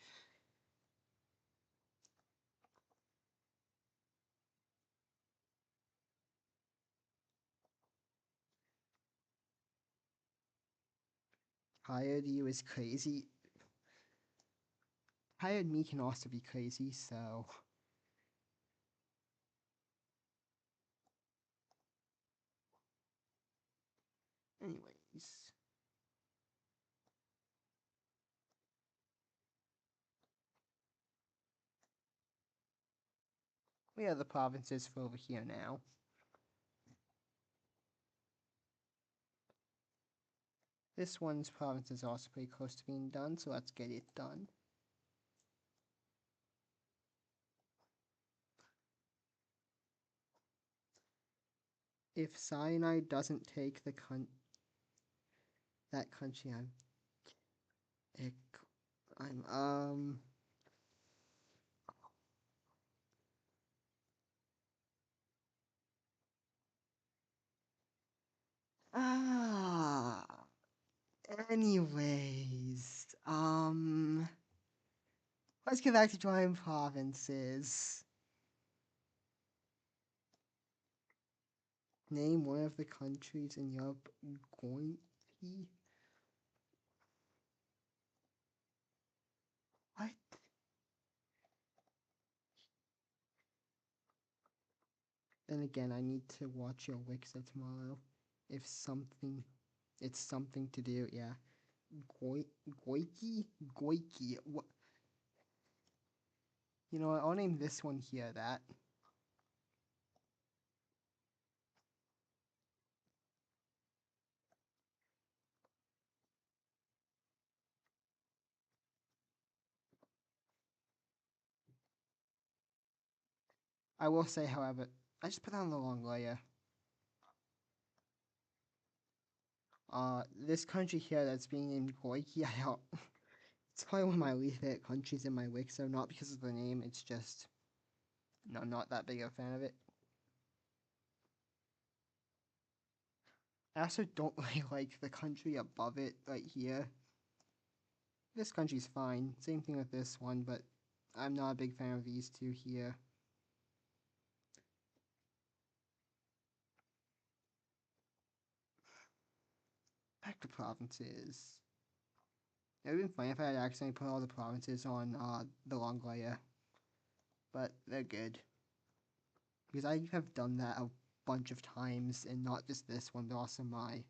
Speaker 1: Hired you is crazy. Hired me can also be crazy, so... Anyways... We have the provinces for over here now. This one's province is also pretty close to being done, so let's get it done. If Sinai doesn't take the that country, I'm ah anyways, let's get back to drawing provinces. Name one of the countries in Europe going to be. What? Then again, I need to watch your WICSO tomorrow. If something, it's something to do, yeah. Goiki? Goiki. What? You know what, I'll name this one here that. I will say, however, I just put on the wrong layer. This country here that's being named Goiki, I don't. It's probably one of my least favorite countries in my WICSO, not because of the name, it's just. No, I'm not that big of a fan of it. I also don't really like the country above it, right here. This country's fine. Same thing with this one, but I'm not a big fan of these two here. Back to provinces. It would have been funny if I had accidentally put all the provinces on the long layer, but they're good. Because I have done that a bunch of times, and not just this one, but also my,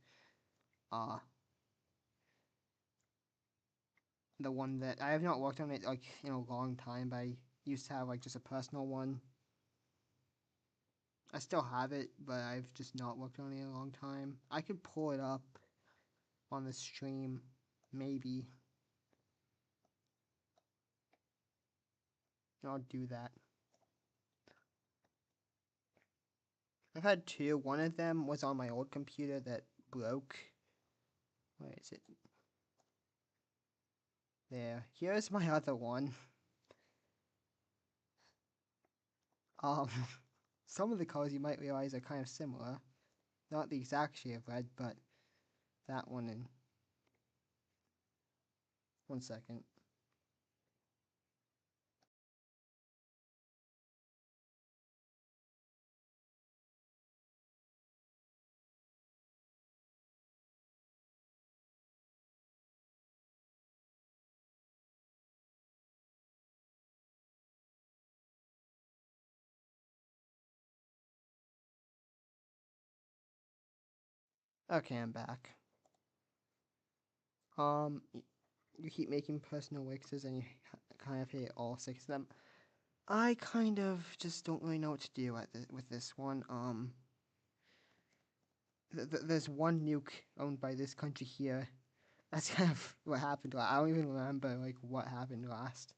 Speaker 1: the one that I have not worked on it like in a long time, but I used to have like just a personal one. I still have it, but I've just not worked on it in a long time. I could pull it up on the stream, maybe. I'll do that. I've had two. One of them was on my old computer that broke. Where is it? There. Here's my other one. Um, some of the colors you might realize are kind of similar. Not the exact shade of red, but that one in. 1 second. Okay, I'm back. You keep making personal wixes and you kind of hit all 6 of them. I kind of just don't really know what to do with this one. There's one nuke owned by this country here. That's kind of what happened. I don't even remember like what happened last.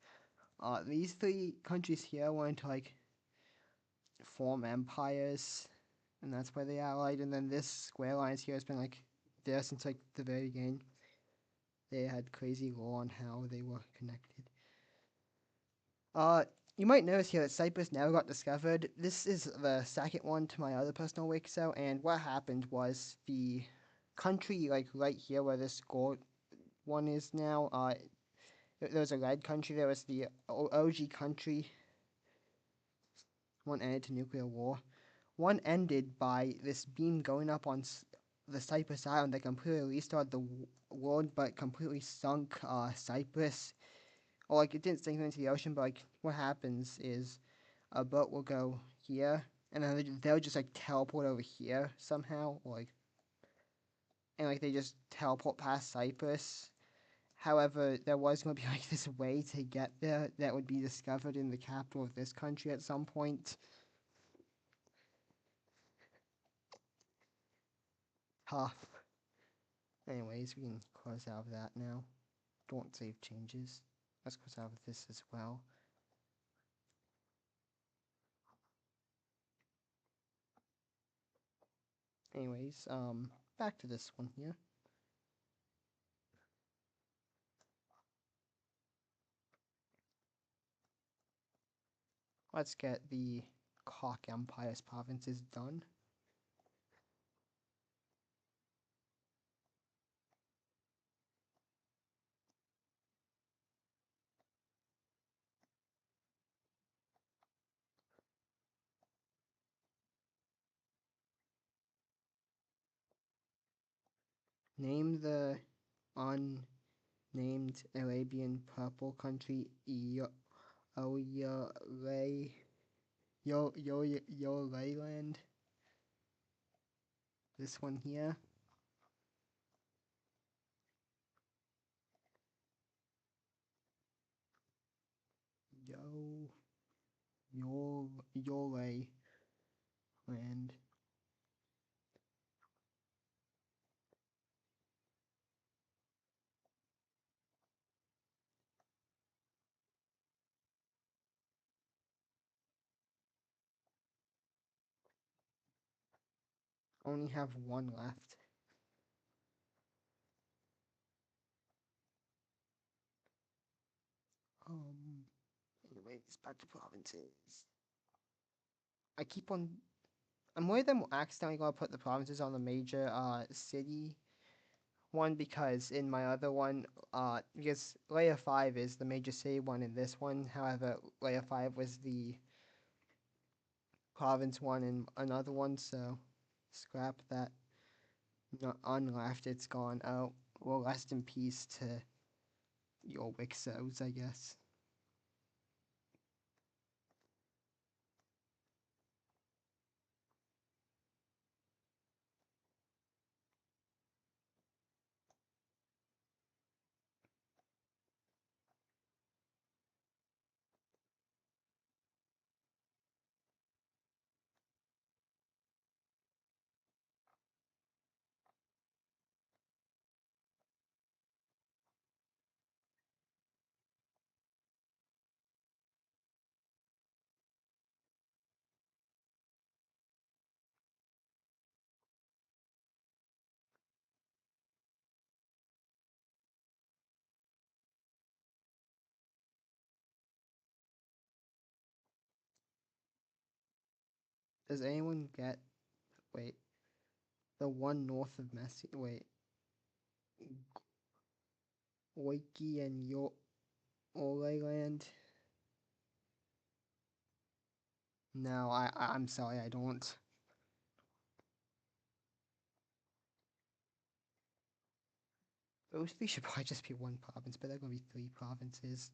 Speaker 1: These 3 countries here wanted to like form empires, and that's why they allied. And then this square lines here has been like there since like the very beginning. They had crazy law on how they were connected. You might notice here that Cyprus never got discovered. This is the second one to my other personal WICSO, and what happened was the country, like right here where this gold one is now, there was a red country, there was the OG country. One ended to nuclear war. One ended by this beam going up on the Cyprus island that completely restarted the world, but completely sunk Cyprus. Or like it didn't sink into the ocean, but like what happens is a boat will go here, and then they'll just like teleport over here somehow, or like, and like they just teleport past Cyprus. However, there was going to be like this way to get there that would be discovered in the capital of this country at some point. Huh. Anyways, we can close out of that now. Don't save changes. Let's close out of this as well. Anyways, back to this one here. Let's get the Cock Empire's provinces done. Name the unnamed Arabian purple country Yolayland. This one here. Yolayland. only have one left. Anyways, back to provinces. I keep on. I'm worried I'm accidentally gonna put the provinces on the major city one because in my other one, because layer 5 is the major city one in this one. However, layer 5 was the province one in another one, so scrap that. Not unleft, it's gone out. Well, rest in peace to your WICSOs, I guess. Does anyone get, wait, the one north of Messi? Wait, Oiki and Yo Ole Land? No, I'm sorry, I don't. Those three should probably just be one province, but they're gonna be three provinces.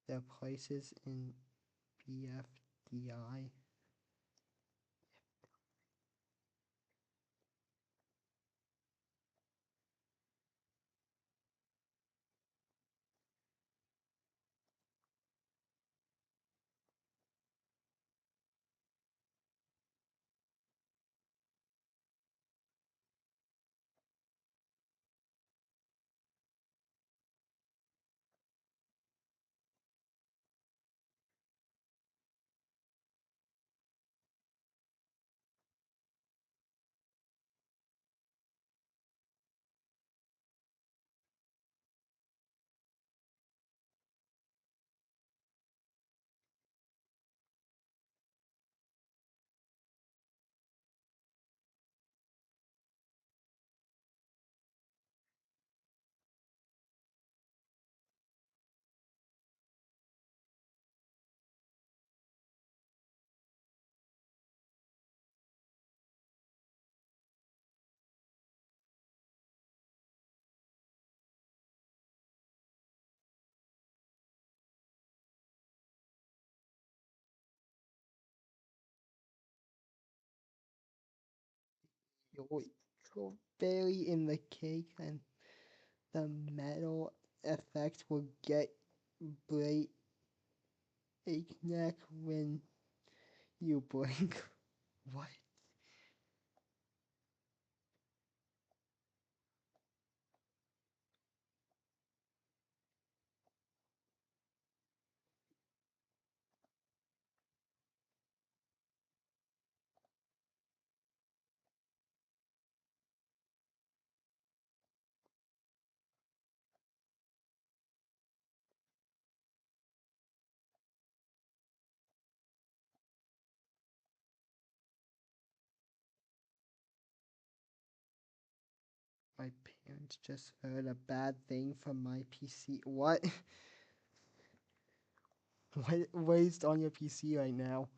Speaker 1: Their places in BFDI. You're barely in the cake, and the metal effect will get break neck when you blink. What? My parents just heard a bad thing from my PC. What? What is on your PC right now?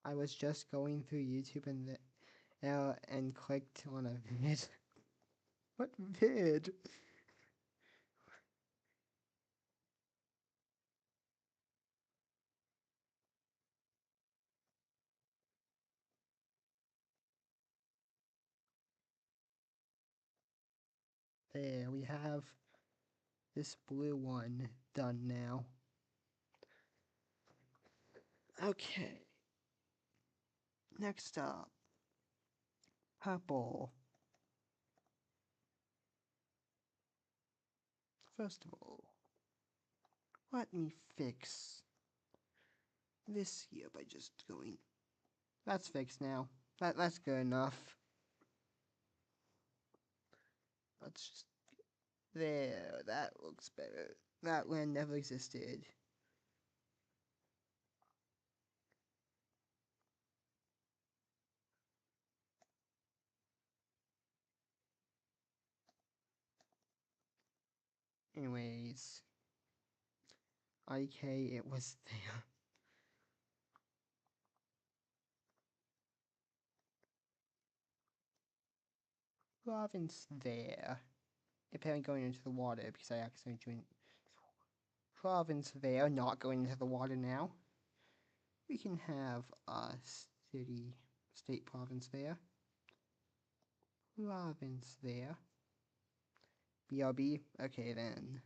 Speaker 1: I was just going through YouTube and clicked on a vid. What vid? There, we have this blue one done now. Okay. Next up, purple. First of all, let me fix this here by just going. That's fixed now. That's good enough. Let's just there. That looks better. That land never existed. Anyways, IK, it was there. Province there. Apparently going into the water because I accidentally joined. Province there, not going into the water now. We can have a city, state province there. Province there. BRB, okay then.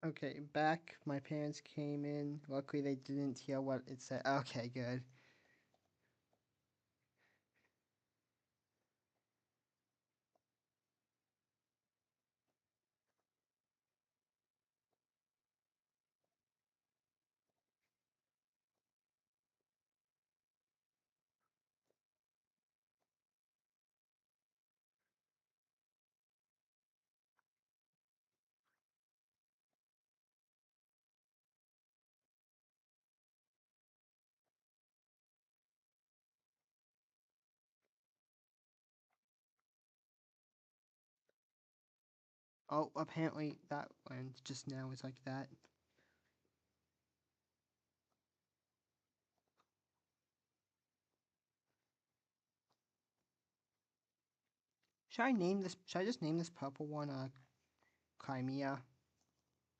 Speaker 1: Okay, back. My parents came in. Luckily, they didn't hear what it said. Okay, good. Oh, apparently that one just now is like that. Should I name this? Should I just name this purple one Crimea?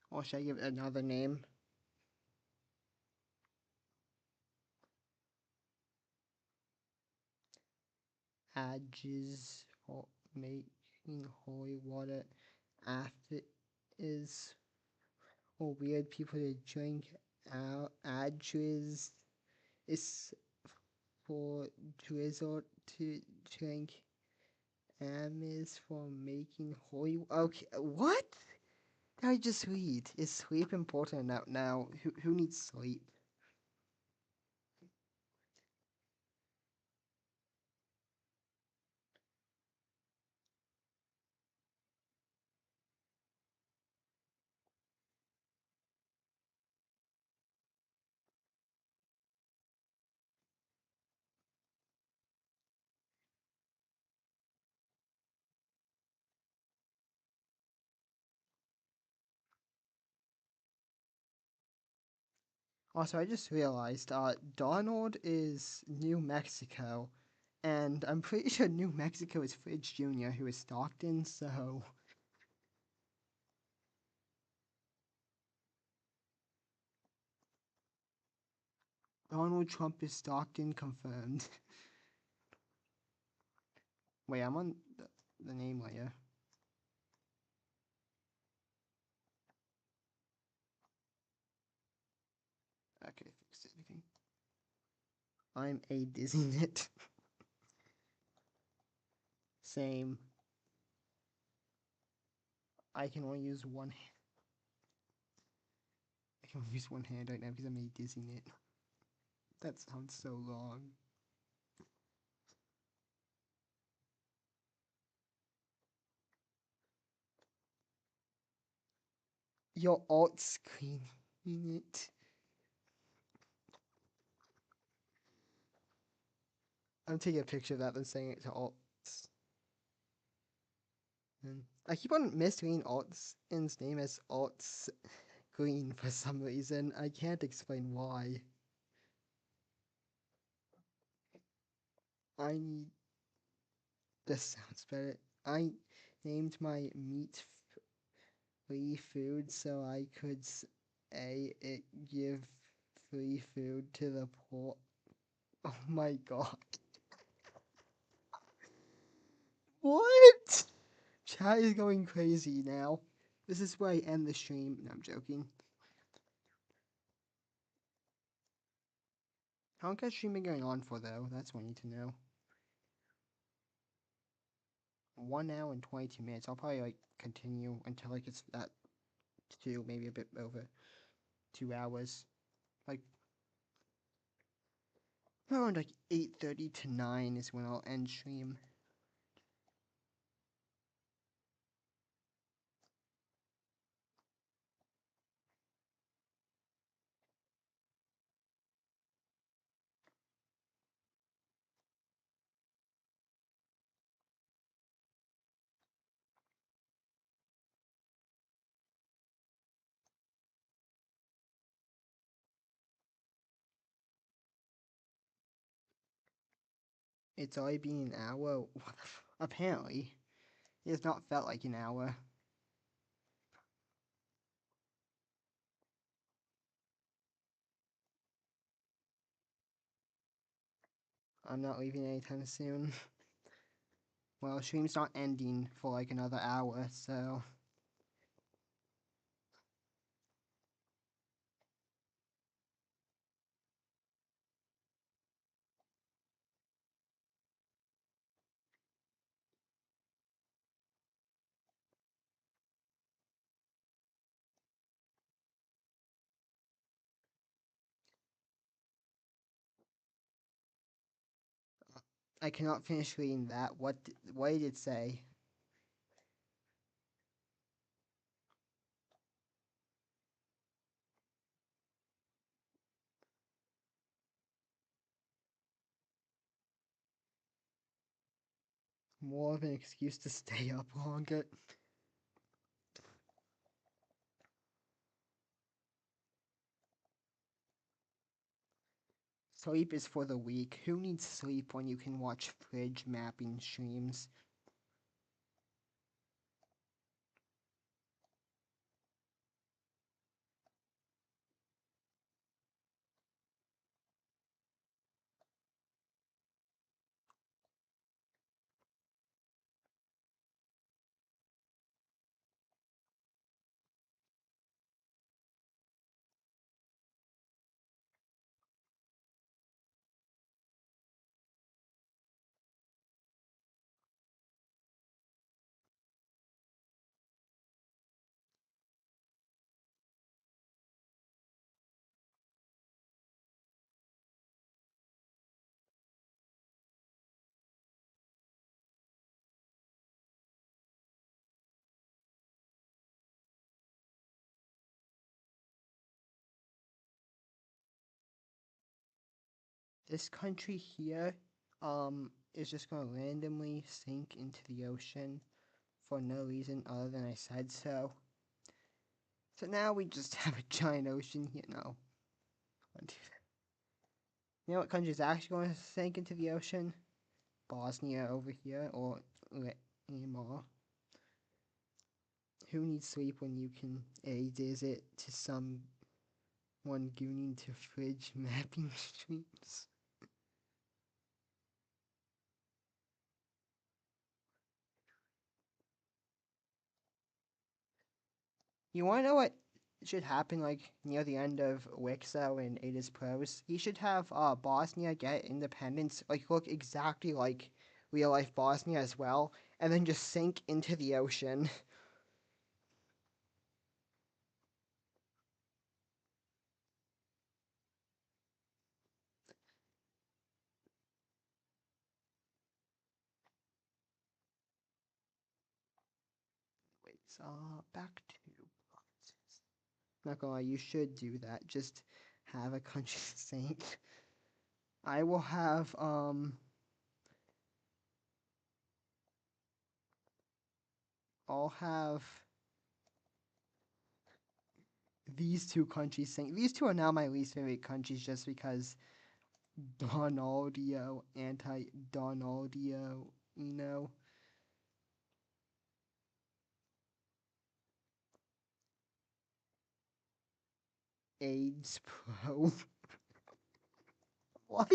Speaker 1: Or should I give it another name? Adges for making holy water after is for weird people to drink out. Adges is for drizzle to drink. M is for making holy. Okay, what? Did I just read? Is sleep important now? Who needs sleep? Also, I just realized, Donald is New Mexico, and I'm pretty sure New Mexico is Fridge Jr., who is Stockton, so... Donald Trump is Stockton confirmed. Wait, I'm on... the name layer. Okay, fixed everything. I'm a DizzyNet. Same. I can only use one hand. I can only use one hand right now because I'm a DizzyNet. That sounds so long. Your alt screen unit. I'm taking a picture of that and saying it to alts. And I keep on misreading alts in's name as alts green for some reason. I can't explain why. I need. This sounds better. I named my meat free food so I could say it give free food to the poor. Oh my god. What? Chat is going crazy now. This is where I end the stream. No, I'm joking. How long has stream been going on for though? That's what I need to know. 1 hour and 22 minutes. I'll probably like continue until like it's at 2, maybe a bit over 2 hours. Like around like 8:30 to 9 is when I'll end stream. It's already been an hour. Apparently, it has not felt like an hour. I'm not leaving anytime soon. Well, stream's not ending for like another hour, so. I cannot finish reading that. What did it say? More of an excuse to stay up longer. Sleep is for the weak. Who needs sleep when you can watch fridge mapping streams? This country here, is just gonna randomly sink into the ocean for no reason other than I said so. So now we just have a giant ocean here. No. You know what country is actually going to sink into the ocean? Bosnia over here, or Myanmar. Who needs sleep when you can a visit to someone gooning to fridge mapping streams? You want to know what should happen like near the end of WICSO and Ada's Pros? He should have Bosnia get independence, like look exactly like real life Bosnia as well, and then just sink into the ocean. Wait, back to provinces. Not gonna lie, you should do that. Just have a country sink. I will have I'll have these two countries sink. These two are now my least favorite countries just because Donaldio, anti-Donaldio, you know. AIDS Pro. What?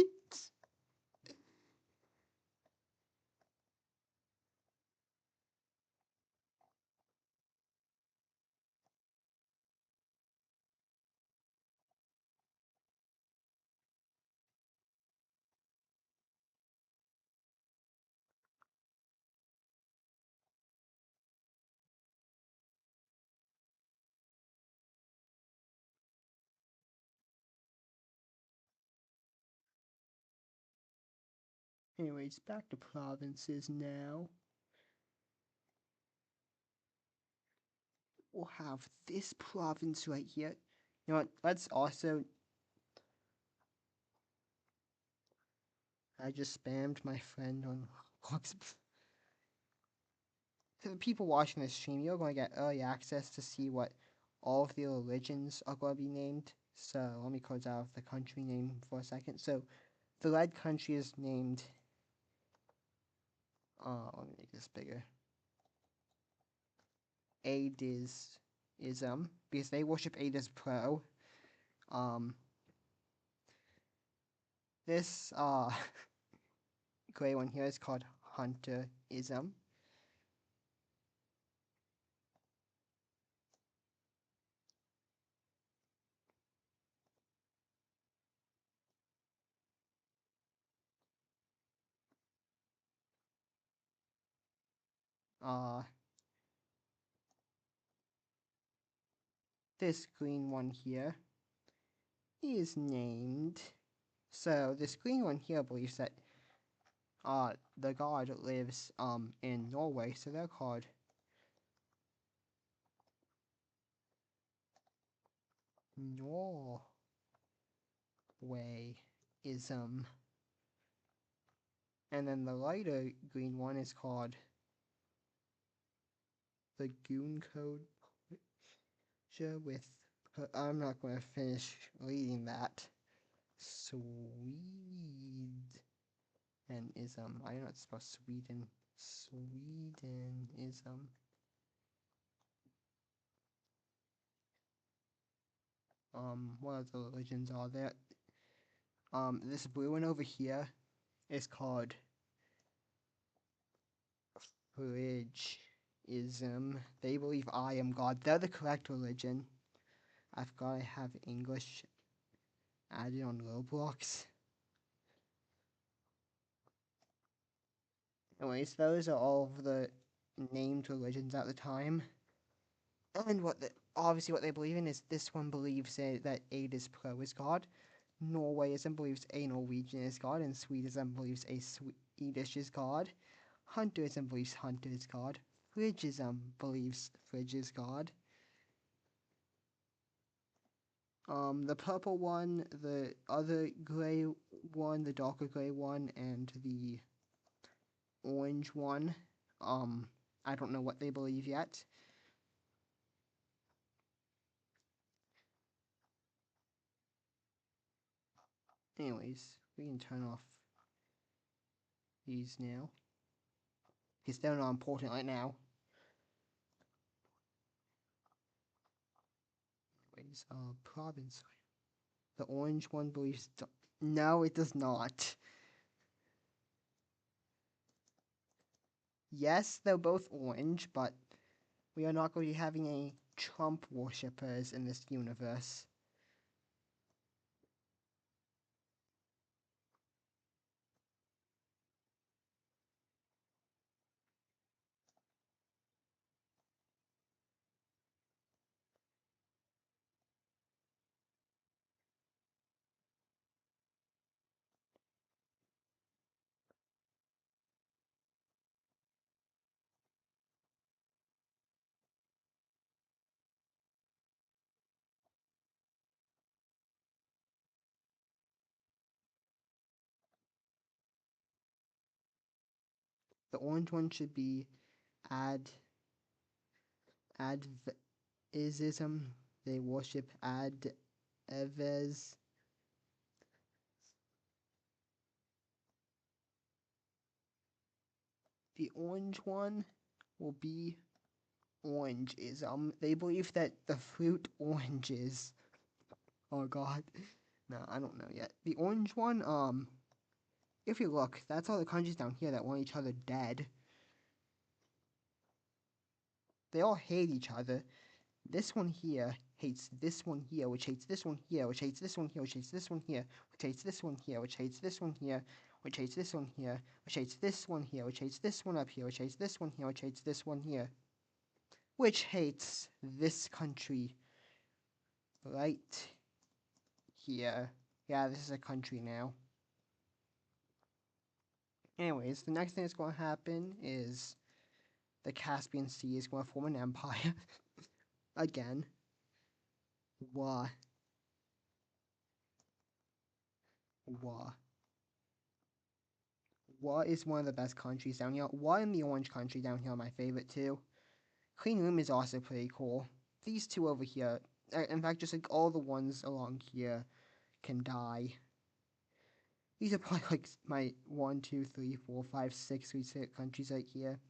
Speaker 1: Anyways, back to provinces now. We'll have this province right here. You know what? Let's also. I just spammed my friend on. To the people watching this stream, you're going to get early access to see what all of the religions are going to be named. So let me close out the country name for a second. So the red country is named. Let me make this bigger. Adism, because they worship Adis Pro. This gray one here is called Hunterism. This green one here is named. So this green one here believes that the god lives in Norway, so they're called Norwayism. And then the lighter green one is called the Goon Code with. I'm not going to finish reading that. Swedenism. I don't know it's about Sweden. Swedenism. What other religions are there? This blue one over here is called Phrygism. They believe I am God. They're the correct religion. I forgot I have English added on Roblox. Anyways, those are all of the named religions at the time. And obviously what they believe in is this one believes that Adis Pro is God. Norwayism believes a Norwegian is God, and Swedism believes a Swedish is God. Hunterism believes Hunter is God. Phrygism believes Frigg is God. The purple one, the other gray one, the darker gray one, and the orange one. I don't know what they believe yet. Anyways, we can turn off these now. Because they're not important right now. Anyways, province. The orange one believes... No, it does not. Yes, they're both orange, but we are not going to be having a Trump worshippers in this universe. The orange one should be Advisism. They worship Adves. The orange one will be orangeism. They believe that the fruit oranges. Oh god. No, I don't know yet. The orange one, if you look, that's all the countries down here that want each other dead. They all hate each other. This one here hates this one here, which hates this one here, which hates this one here, which hates this one here, which hates this one here, which hates this one here, which hates this one here, which hates this one here, which hates this one up here, which hates this one here, which hates this one here, which hates this country right here. Yeah, this is a country now. Anyways, the next thing that's going to happen is the Caspian Sea is going to form an empire. Again. Why? Why? What is one of the best countries down here? What in the orange country down here are my favorite too. Clean Room is also pretty cool. These two over here, in fact, just like all the ones along here can die. These are probably like my 1, 2, 3, 4, 5, 6 recent countries right here.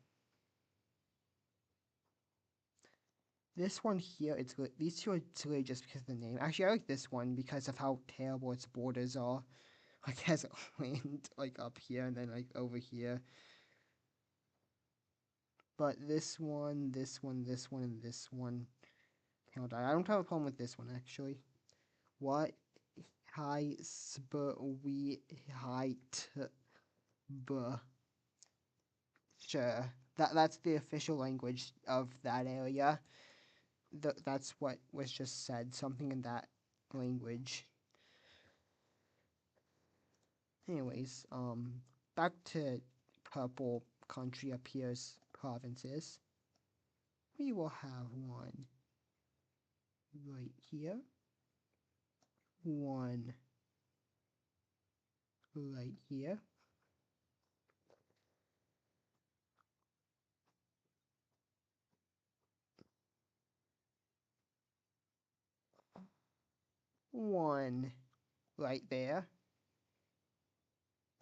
Speaker 1: This one here, it's good. These two are silly just because of the name. Actually, I like this one because of how terrible its borders are. Like, it has land like up here and then like over here. But this one, this one, this one, and this one cannot die. I don't have a problem with this one actually. What high sp we height b sure. That's the official language of that area. That's what was just said. Something in that language. Anyways, back to purple country appears provinces. We will have one right here, one right here, one right there.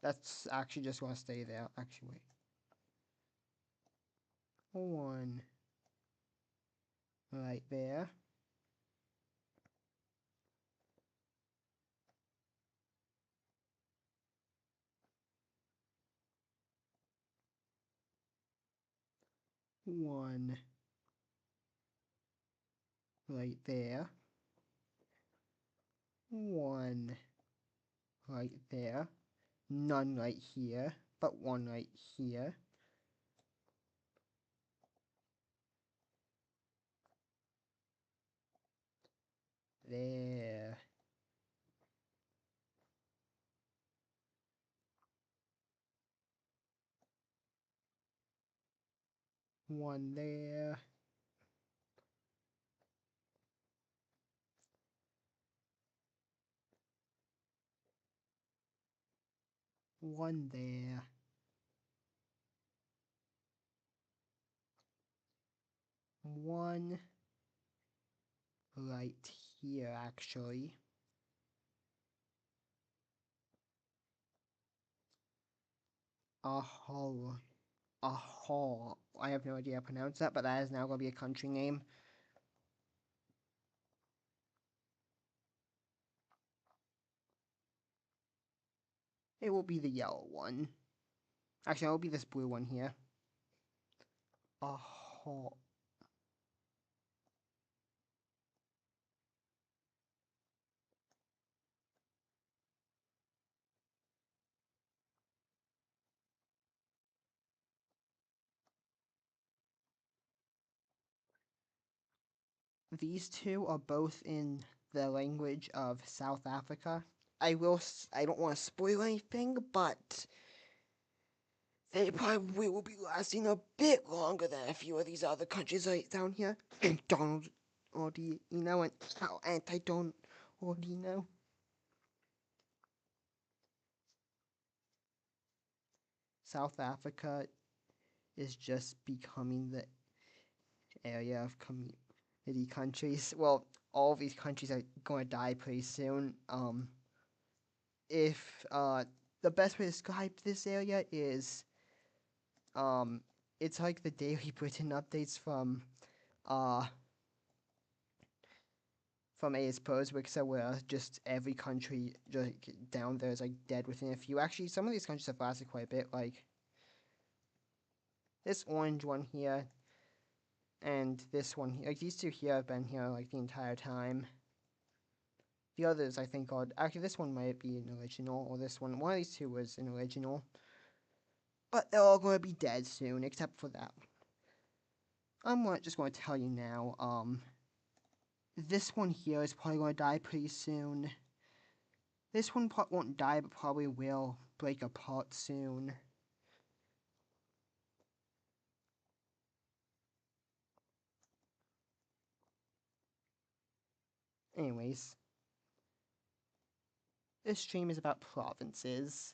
Speaker 1: That's actually just going to stay there. Actually, wait. One right there. One right there. One right there. None right here, but one right here. There. One there. One there. One right here, actually. Ahol. Ahol. I have no idea how to pronounce that, but that is now going to be a country name. It will be the yellow one. Actually, it will be this blue one here. Ahol. These two are both in the language of South Africa. I don't want to spoil anything, but they probably will be lasting a bit longer than a few of these other countries right down here. And Donald Ordino and how anti-Donald Ordino. South Africa is just becoming the area of community countries. Well, all of these countries are going to die pretty soon. If the best way to describe this area is, it's like the Daily Britain updates from A suppose WICSO, where just every country just down there is like dead within a few. Actually, some of these countries have lasted quite a bit, like this orange one here and this one here. Like these two here have been here like the entire time. The others I think are actually this one might be an original, or this one. One of these two was an original. But they're all going to be dead soon, except for that. I'm just going to tell you now, this one here is probably going to die pretty soon. This one won't die, but probably will break apart soon. Anyways, this stream is about provinces.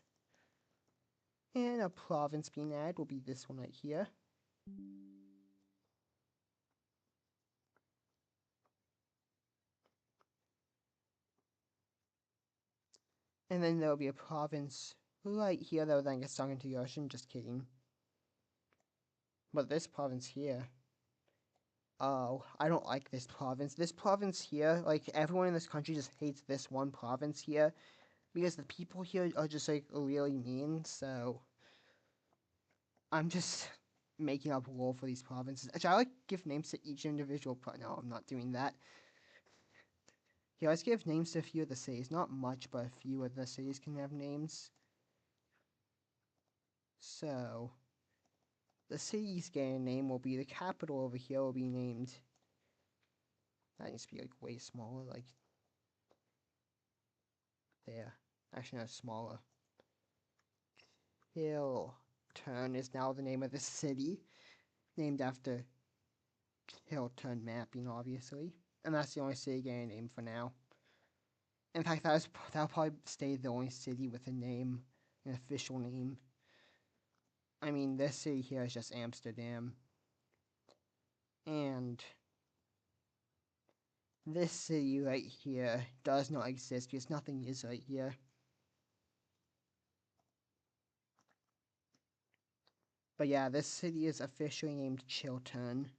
Speaker 1: And a province being added will be this one right here. And then there will be a province right here that will then get sunk into the ocean. Just kidding. But this province here, oh, I don't like this province. This province here, like everyone in this country just hates this one province here because the people here are just like really mean. So I'm just making up lore for these provinces. Actually, I like give names to each individual. No, I'm not doing that. Yeah, let's give names to a few of the cities. Not much, but a few of the cities can have names. So the city's getting a name will be the capital over here will be named. That needs to be like way smaller, like there. Actually, no, smaller. Hilton is now the name of the city, named after Hilton mapping, obviously. And that's the only city getting a name for now. In fact, that'll probably stay the only city with a name, an official name. I mean, this city here is just Amsterdam. And this city right here does not exist because nothing is right here. But yeah, this city is officially named Chiltern.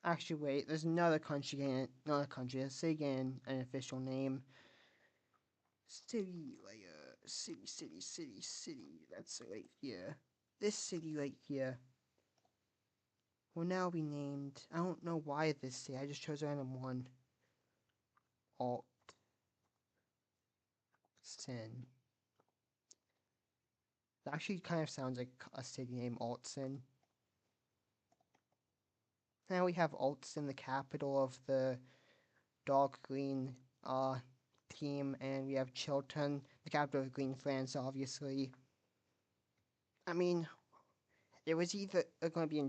Speaker 1: Actually, wait, there's another country getting, a city getting an official name. City, like, city. That's right here. This city right here will now be named. I don't know why this city. I just chose a random one. Alt. Sin. That actually kind of sounds like a city named Altson. Now we have Altson, the capital of the dark green team, and we have Chiltern, the capital of Green France, obviously. I mean, it was either going to be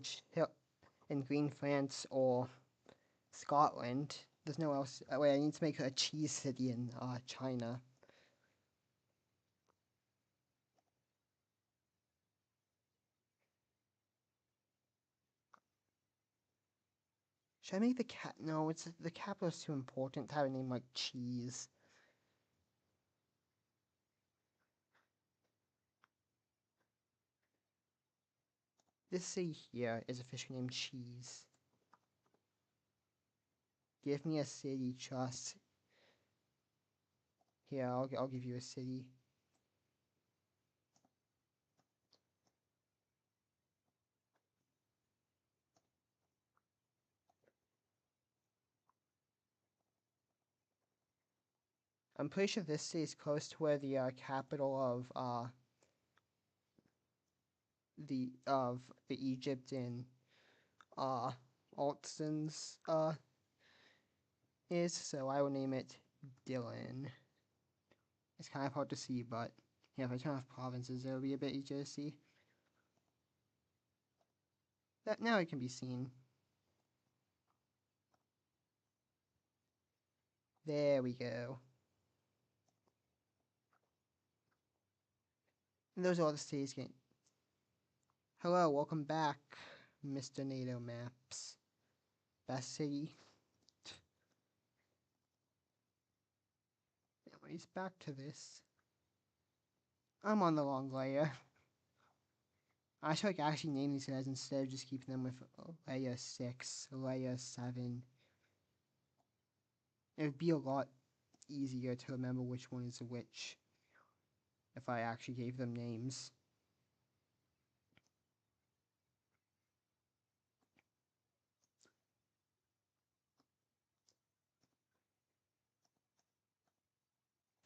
Speaker 1: in Green France or Scotland. There's no else. Wait, I need to make a cheese city in China. Should I make the No, it's the capital is too important to have a name like cheese. This city here is officially named Cheese. Give me a city, trust. Here, I'll give you a city. I'm pretty sure this city is close to where the capital of the Egypt in Altston's is, so I will name it Dylan. It's kind of hard to see, but yeah, if I turn off provinces, it'll be a bit easier to see. That now it can be seen. There we go. And those are all the cities getting. Hello, welcome back, Mr. NATO Maps. Best city. Anyways, back to this. I'm on the wrong layer. I should actually name these guys instead of just keeping them with layer 6, layer 7. It would be a lot easier to remember which one is which if I actually gave them names.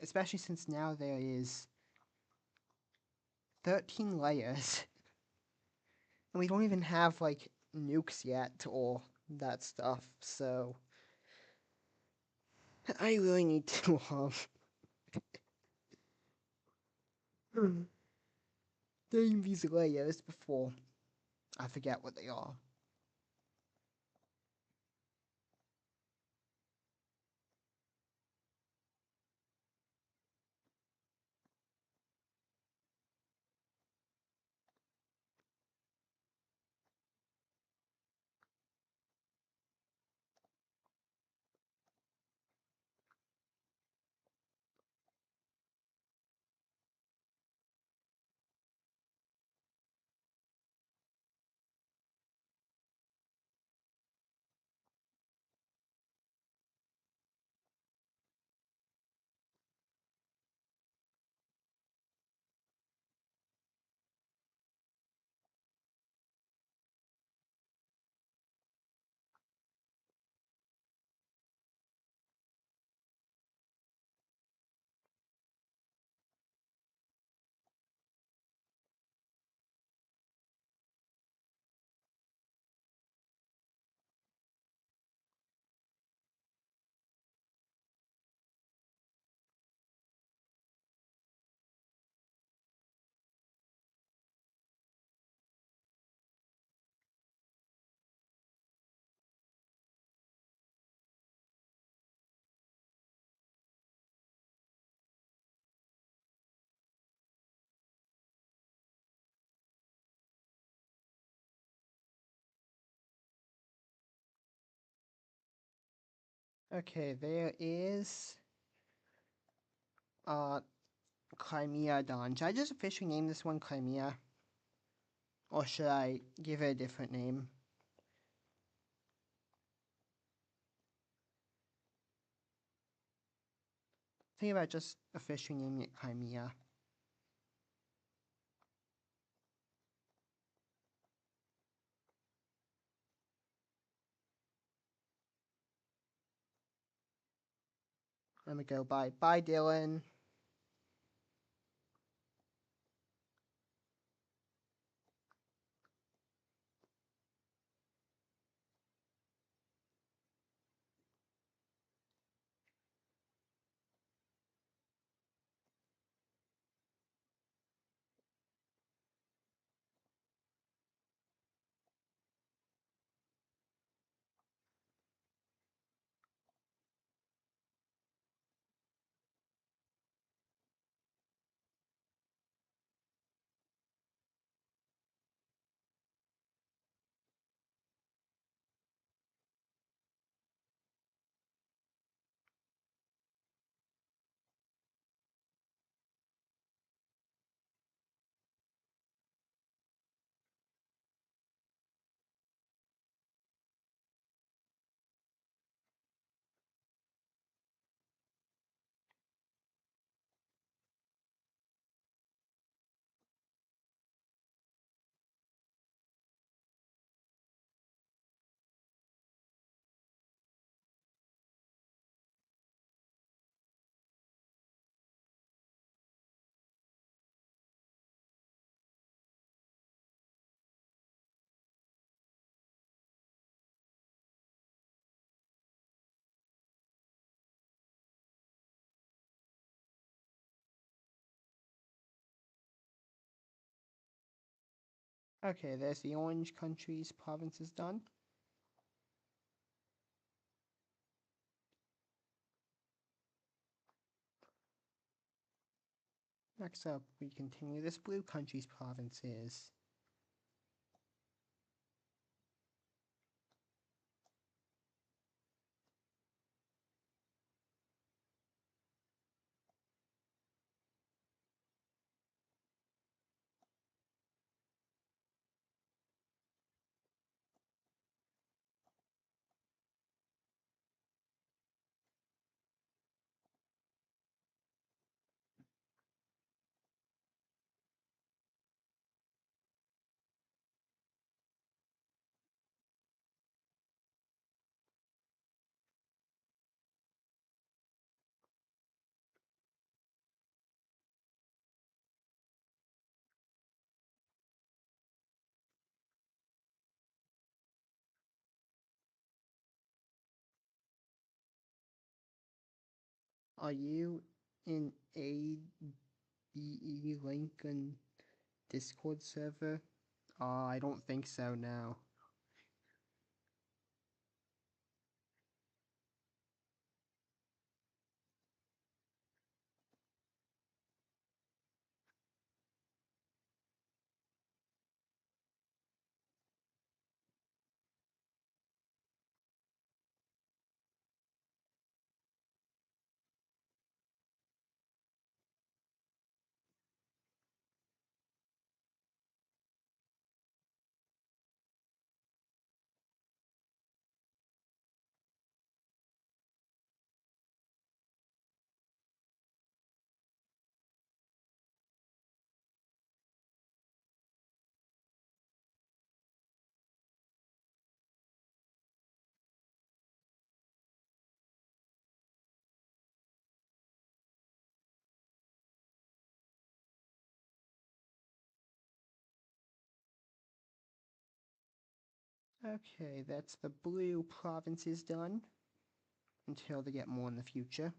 Speaker 1: Especially since now there is 13 layers. And we don't even have, like, nukes yet or that stuff, so I really need to, name these layers before I forget what they are. Okay, there is Crimea Dawn. Should I just officially name this one Crimea? Or should I give it a different name? Think about just officially naming it Crimea. Let me go. Bye, Dylan. Okay, there's the orange countries, provinces done. Next up, we continue this blue countries, provinces. Are you in ABE Lincoln Discord server? I don't think so now. Okay, that's the blue provinces done. Until they get more in the future.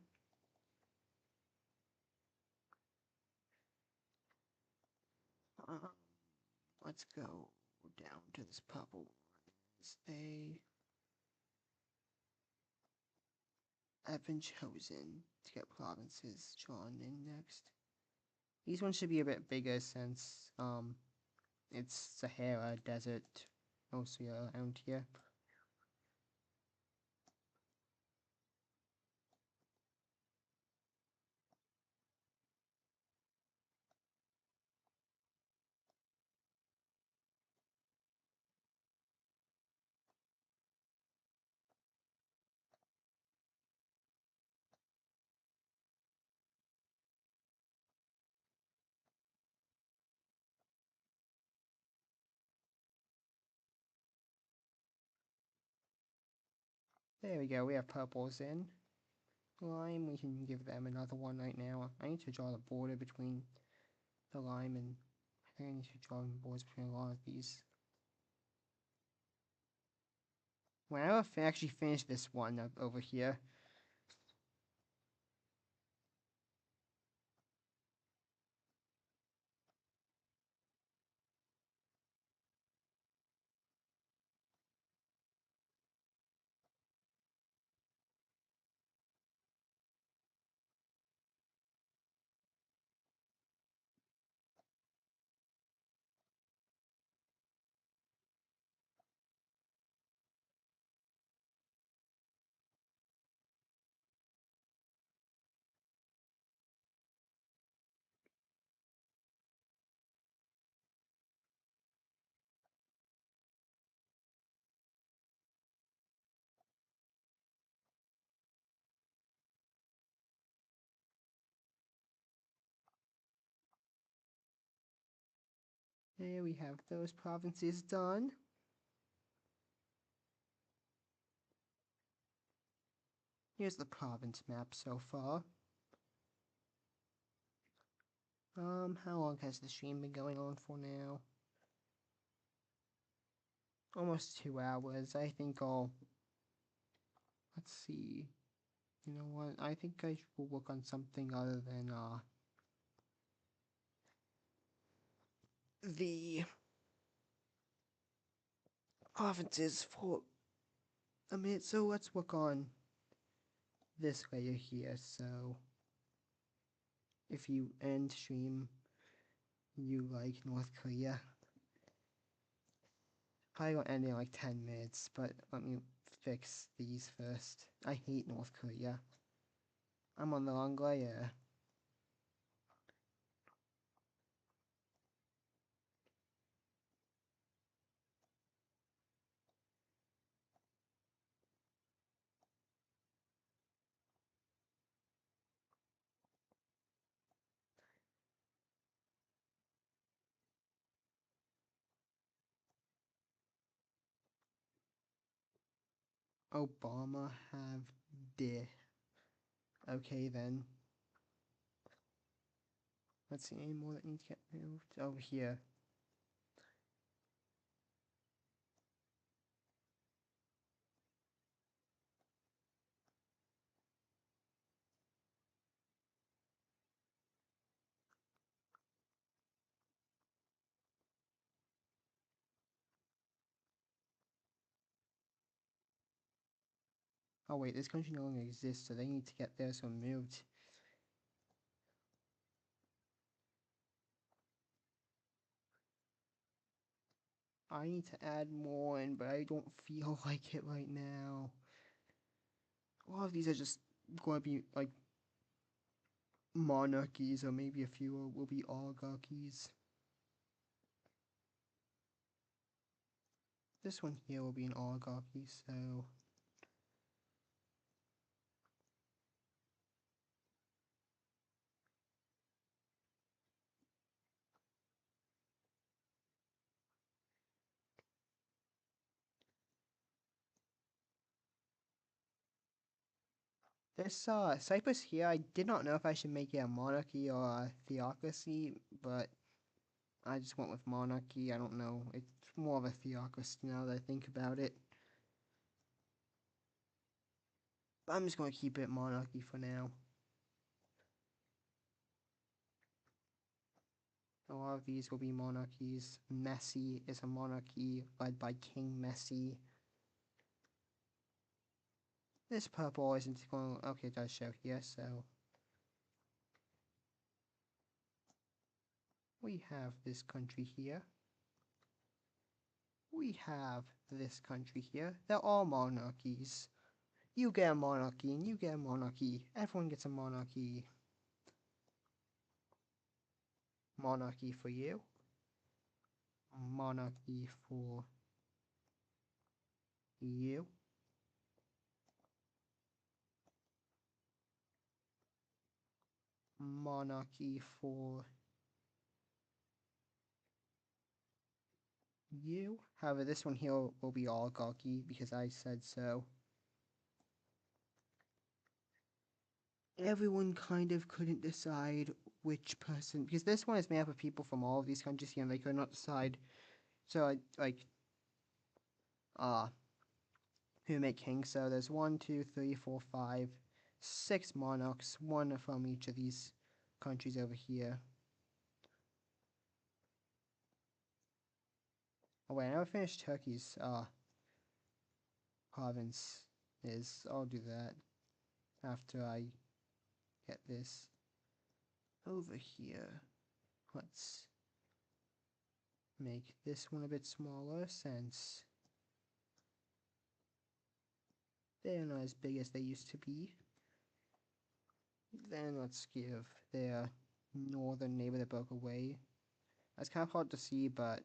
Speaker 1: Let's go down to this purple one. I've been chosen to get provinces drawn in next. These ones should be a bit bigger since it's Sahara desert mostly around here. There we go, we have purples in. Lime, we can give them another one right now. I need to draw the border between the lime and I think I need to draw borders between a lot of these. When I actually finish this one up over here. There we have those provinces done. Here's the province map so far. How long has the stream been going on for now? Almost 2 hours. I think I'll... Let's see. You know what? I think I will work on something other than, the provinces for a minute. So let's work on this layer here. So if you end stream, you like North Korea. Probably won't end in like 10 minutes, but let me fix these first. I hate North Korea. I'm on the wrong layer. Obama have de. Okay then. Let's see, any more that need to get moved? Over here. Oh wait, this country no longer exists, so they need to get theirs removed. I need to add more in, but I don't feel like it right now. A lot of these are just going to be like monarchies, or maybe a few will be oligarchies. This one here will be an oligarchy, so this Cyprus here, I did not know if I should make it a monarchy or a theocracy, but I just went with monarchy. I don't know. It's more of a theocracy now that I think about it. I'm just going to keep it monarchy for now. A lot of these will be monarchies. Messi is a monarchy led by King Messi. This purple isn't going. Okay, it does show here, so we have this country here. We have this country here. They're all monarchies. You get a monarchy and you get a monarchy. Everyone gets a monarchy. Monarchy for you. Monarchy for you. Monarchy for you. However, this one here will be oligarchy because I said so. Everyone kind of couldn't decide which person, because this one is made up of people from all of these countries here and they could not decide. So who make kings. So there's 1, 2, 3, 4, 5, 6 monarchs, one from each of these countries over here. Oh wait, I never finished Turkey's province is. I'll do that after I get this over here. Let's make this one a bit smaller since they're not as big as they used to be. Then let's give their northern neighbor that broke away. That's kind of hard to see, but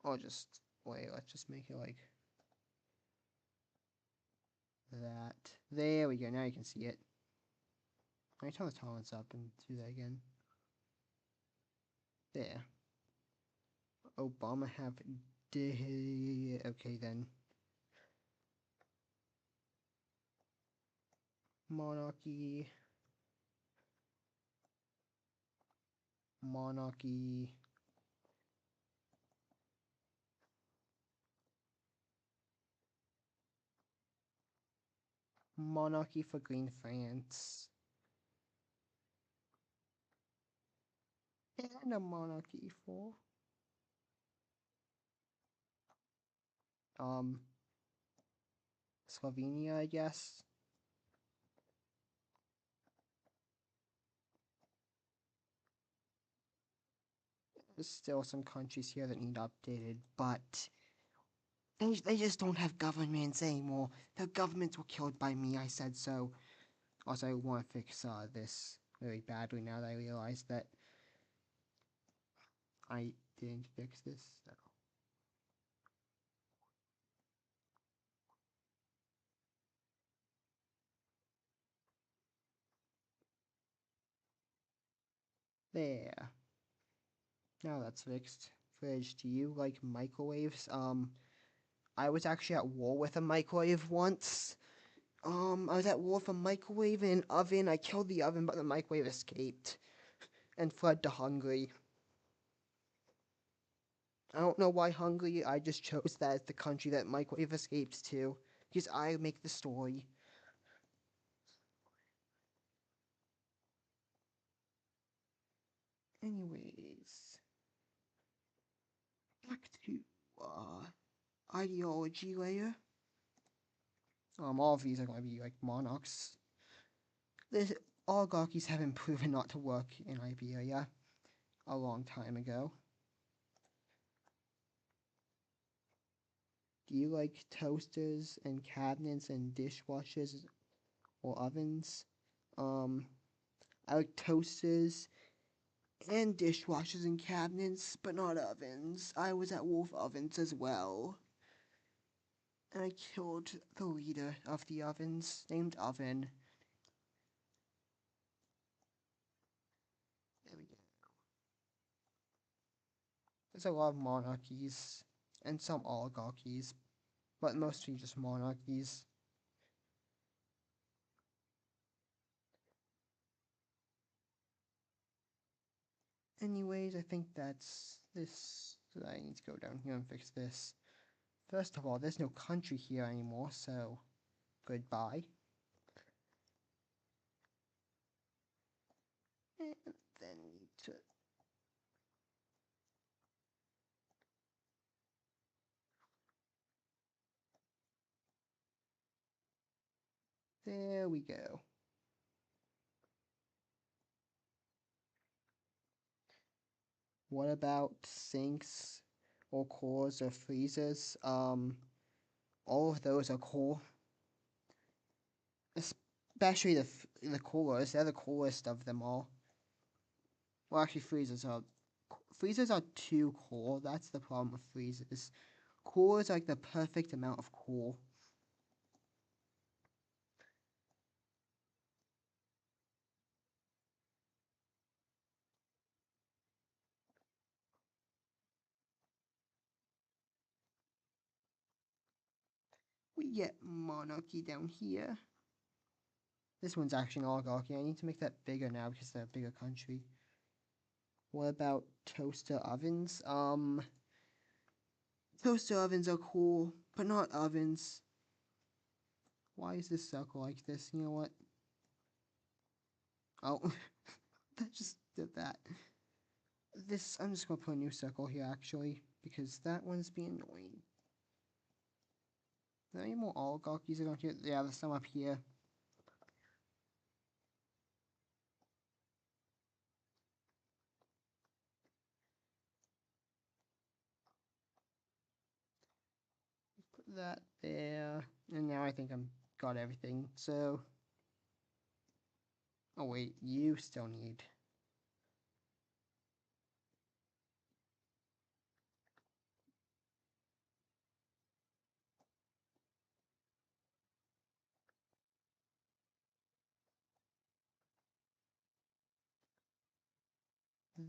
Speaker 1: I'll just wait. Let's just make it like that. There we go. Now you can see it. Let me turn the tolerance up and do that again. There. Obama have okay then. Monarchy. Monarchy. Monarchy for Green France. And a monarchy for Slovenia, I guess. There's still some countries here that need updated, but they just don't have governments anymore. The governments were killed by me, I said so. Also, I want to fix this really badly now that I realize that I didn't fix this. So. There. Now that's fixed. Fridge, do you like microwaves? I was actually at war with a microwave once. I was at war with a microwave and an oven. I killed the oven, but the microwave escaped and fled to Hungary. I don't know why Hungary, I just chose that as the country that microwave escapes to, because I make the story. Anyways, back to, ideology layer. All of these are going to be like monarchs. The oligarchies have been proven not to work in Iberia a long time ago. Do you like toasters and cabinets and dishwashers or ovens? I like toasters and dishwashers and cabinets, but not ovens. I was at Wolf Ovens as well. And I killed the leader of the ovens, named Oven. There we go. There's a lot of monarchies and some oligarchies, but mostly just monarchies. Anyways, I think that's this. So I need to go down here and fix this. First of all, there's no country here anymore, so goodbye. And then need to. There we go. What about sinks or coolers or freezers? All of those are cool. Especially the coolers. They're the coolest of them all. Well, actually, freezers are too cool. That's the problem with freezers. Coolers are like the perfect amount of cool. We get monarchy down here. This one's actually an oligarchy. I need to make that bigger now because they're a bigger country. What about toaster ovens? Toaster ovens are cool, but not ovens. Why is this circle like this? You know what? Oh, that just did that. I'm just gonna put a new circle here actually, because that one's being annoying. Are there any more oligarchies around here? Yeah, there's some up here. Put that there. And now I think I'm got everything. So, oh wait, you still need.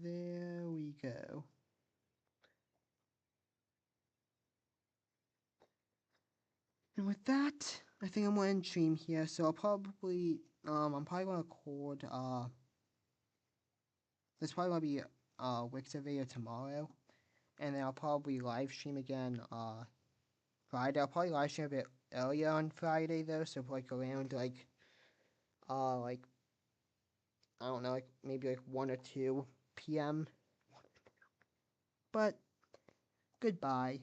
Speaker 1: There we go. And with that, I think I'm gonna end stream here. So I'm probably gonna record there's probably gonna be WICSO video tomorrow, and then I'll probably live stream again Friday. I'll probably live stream a bit earlier on Friday though, so like around like I don't know, like maybe like 1 or 2 p.m. But goodbye.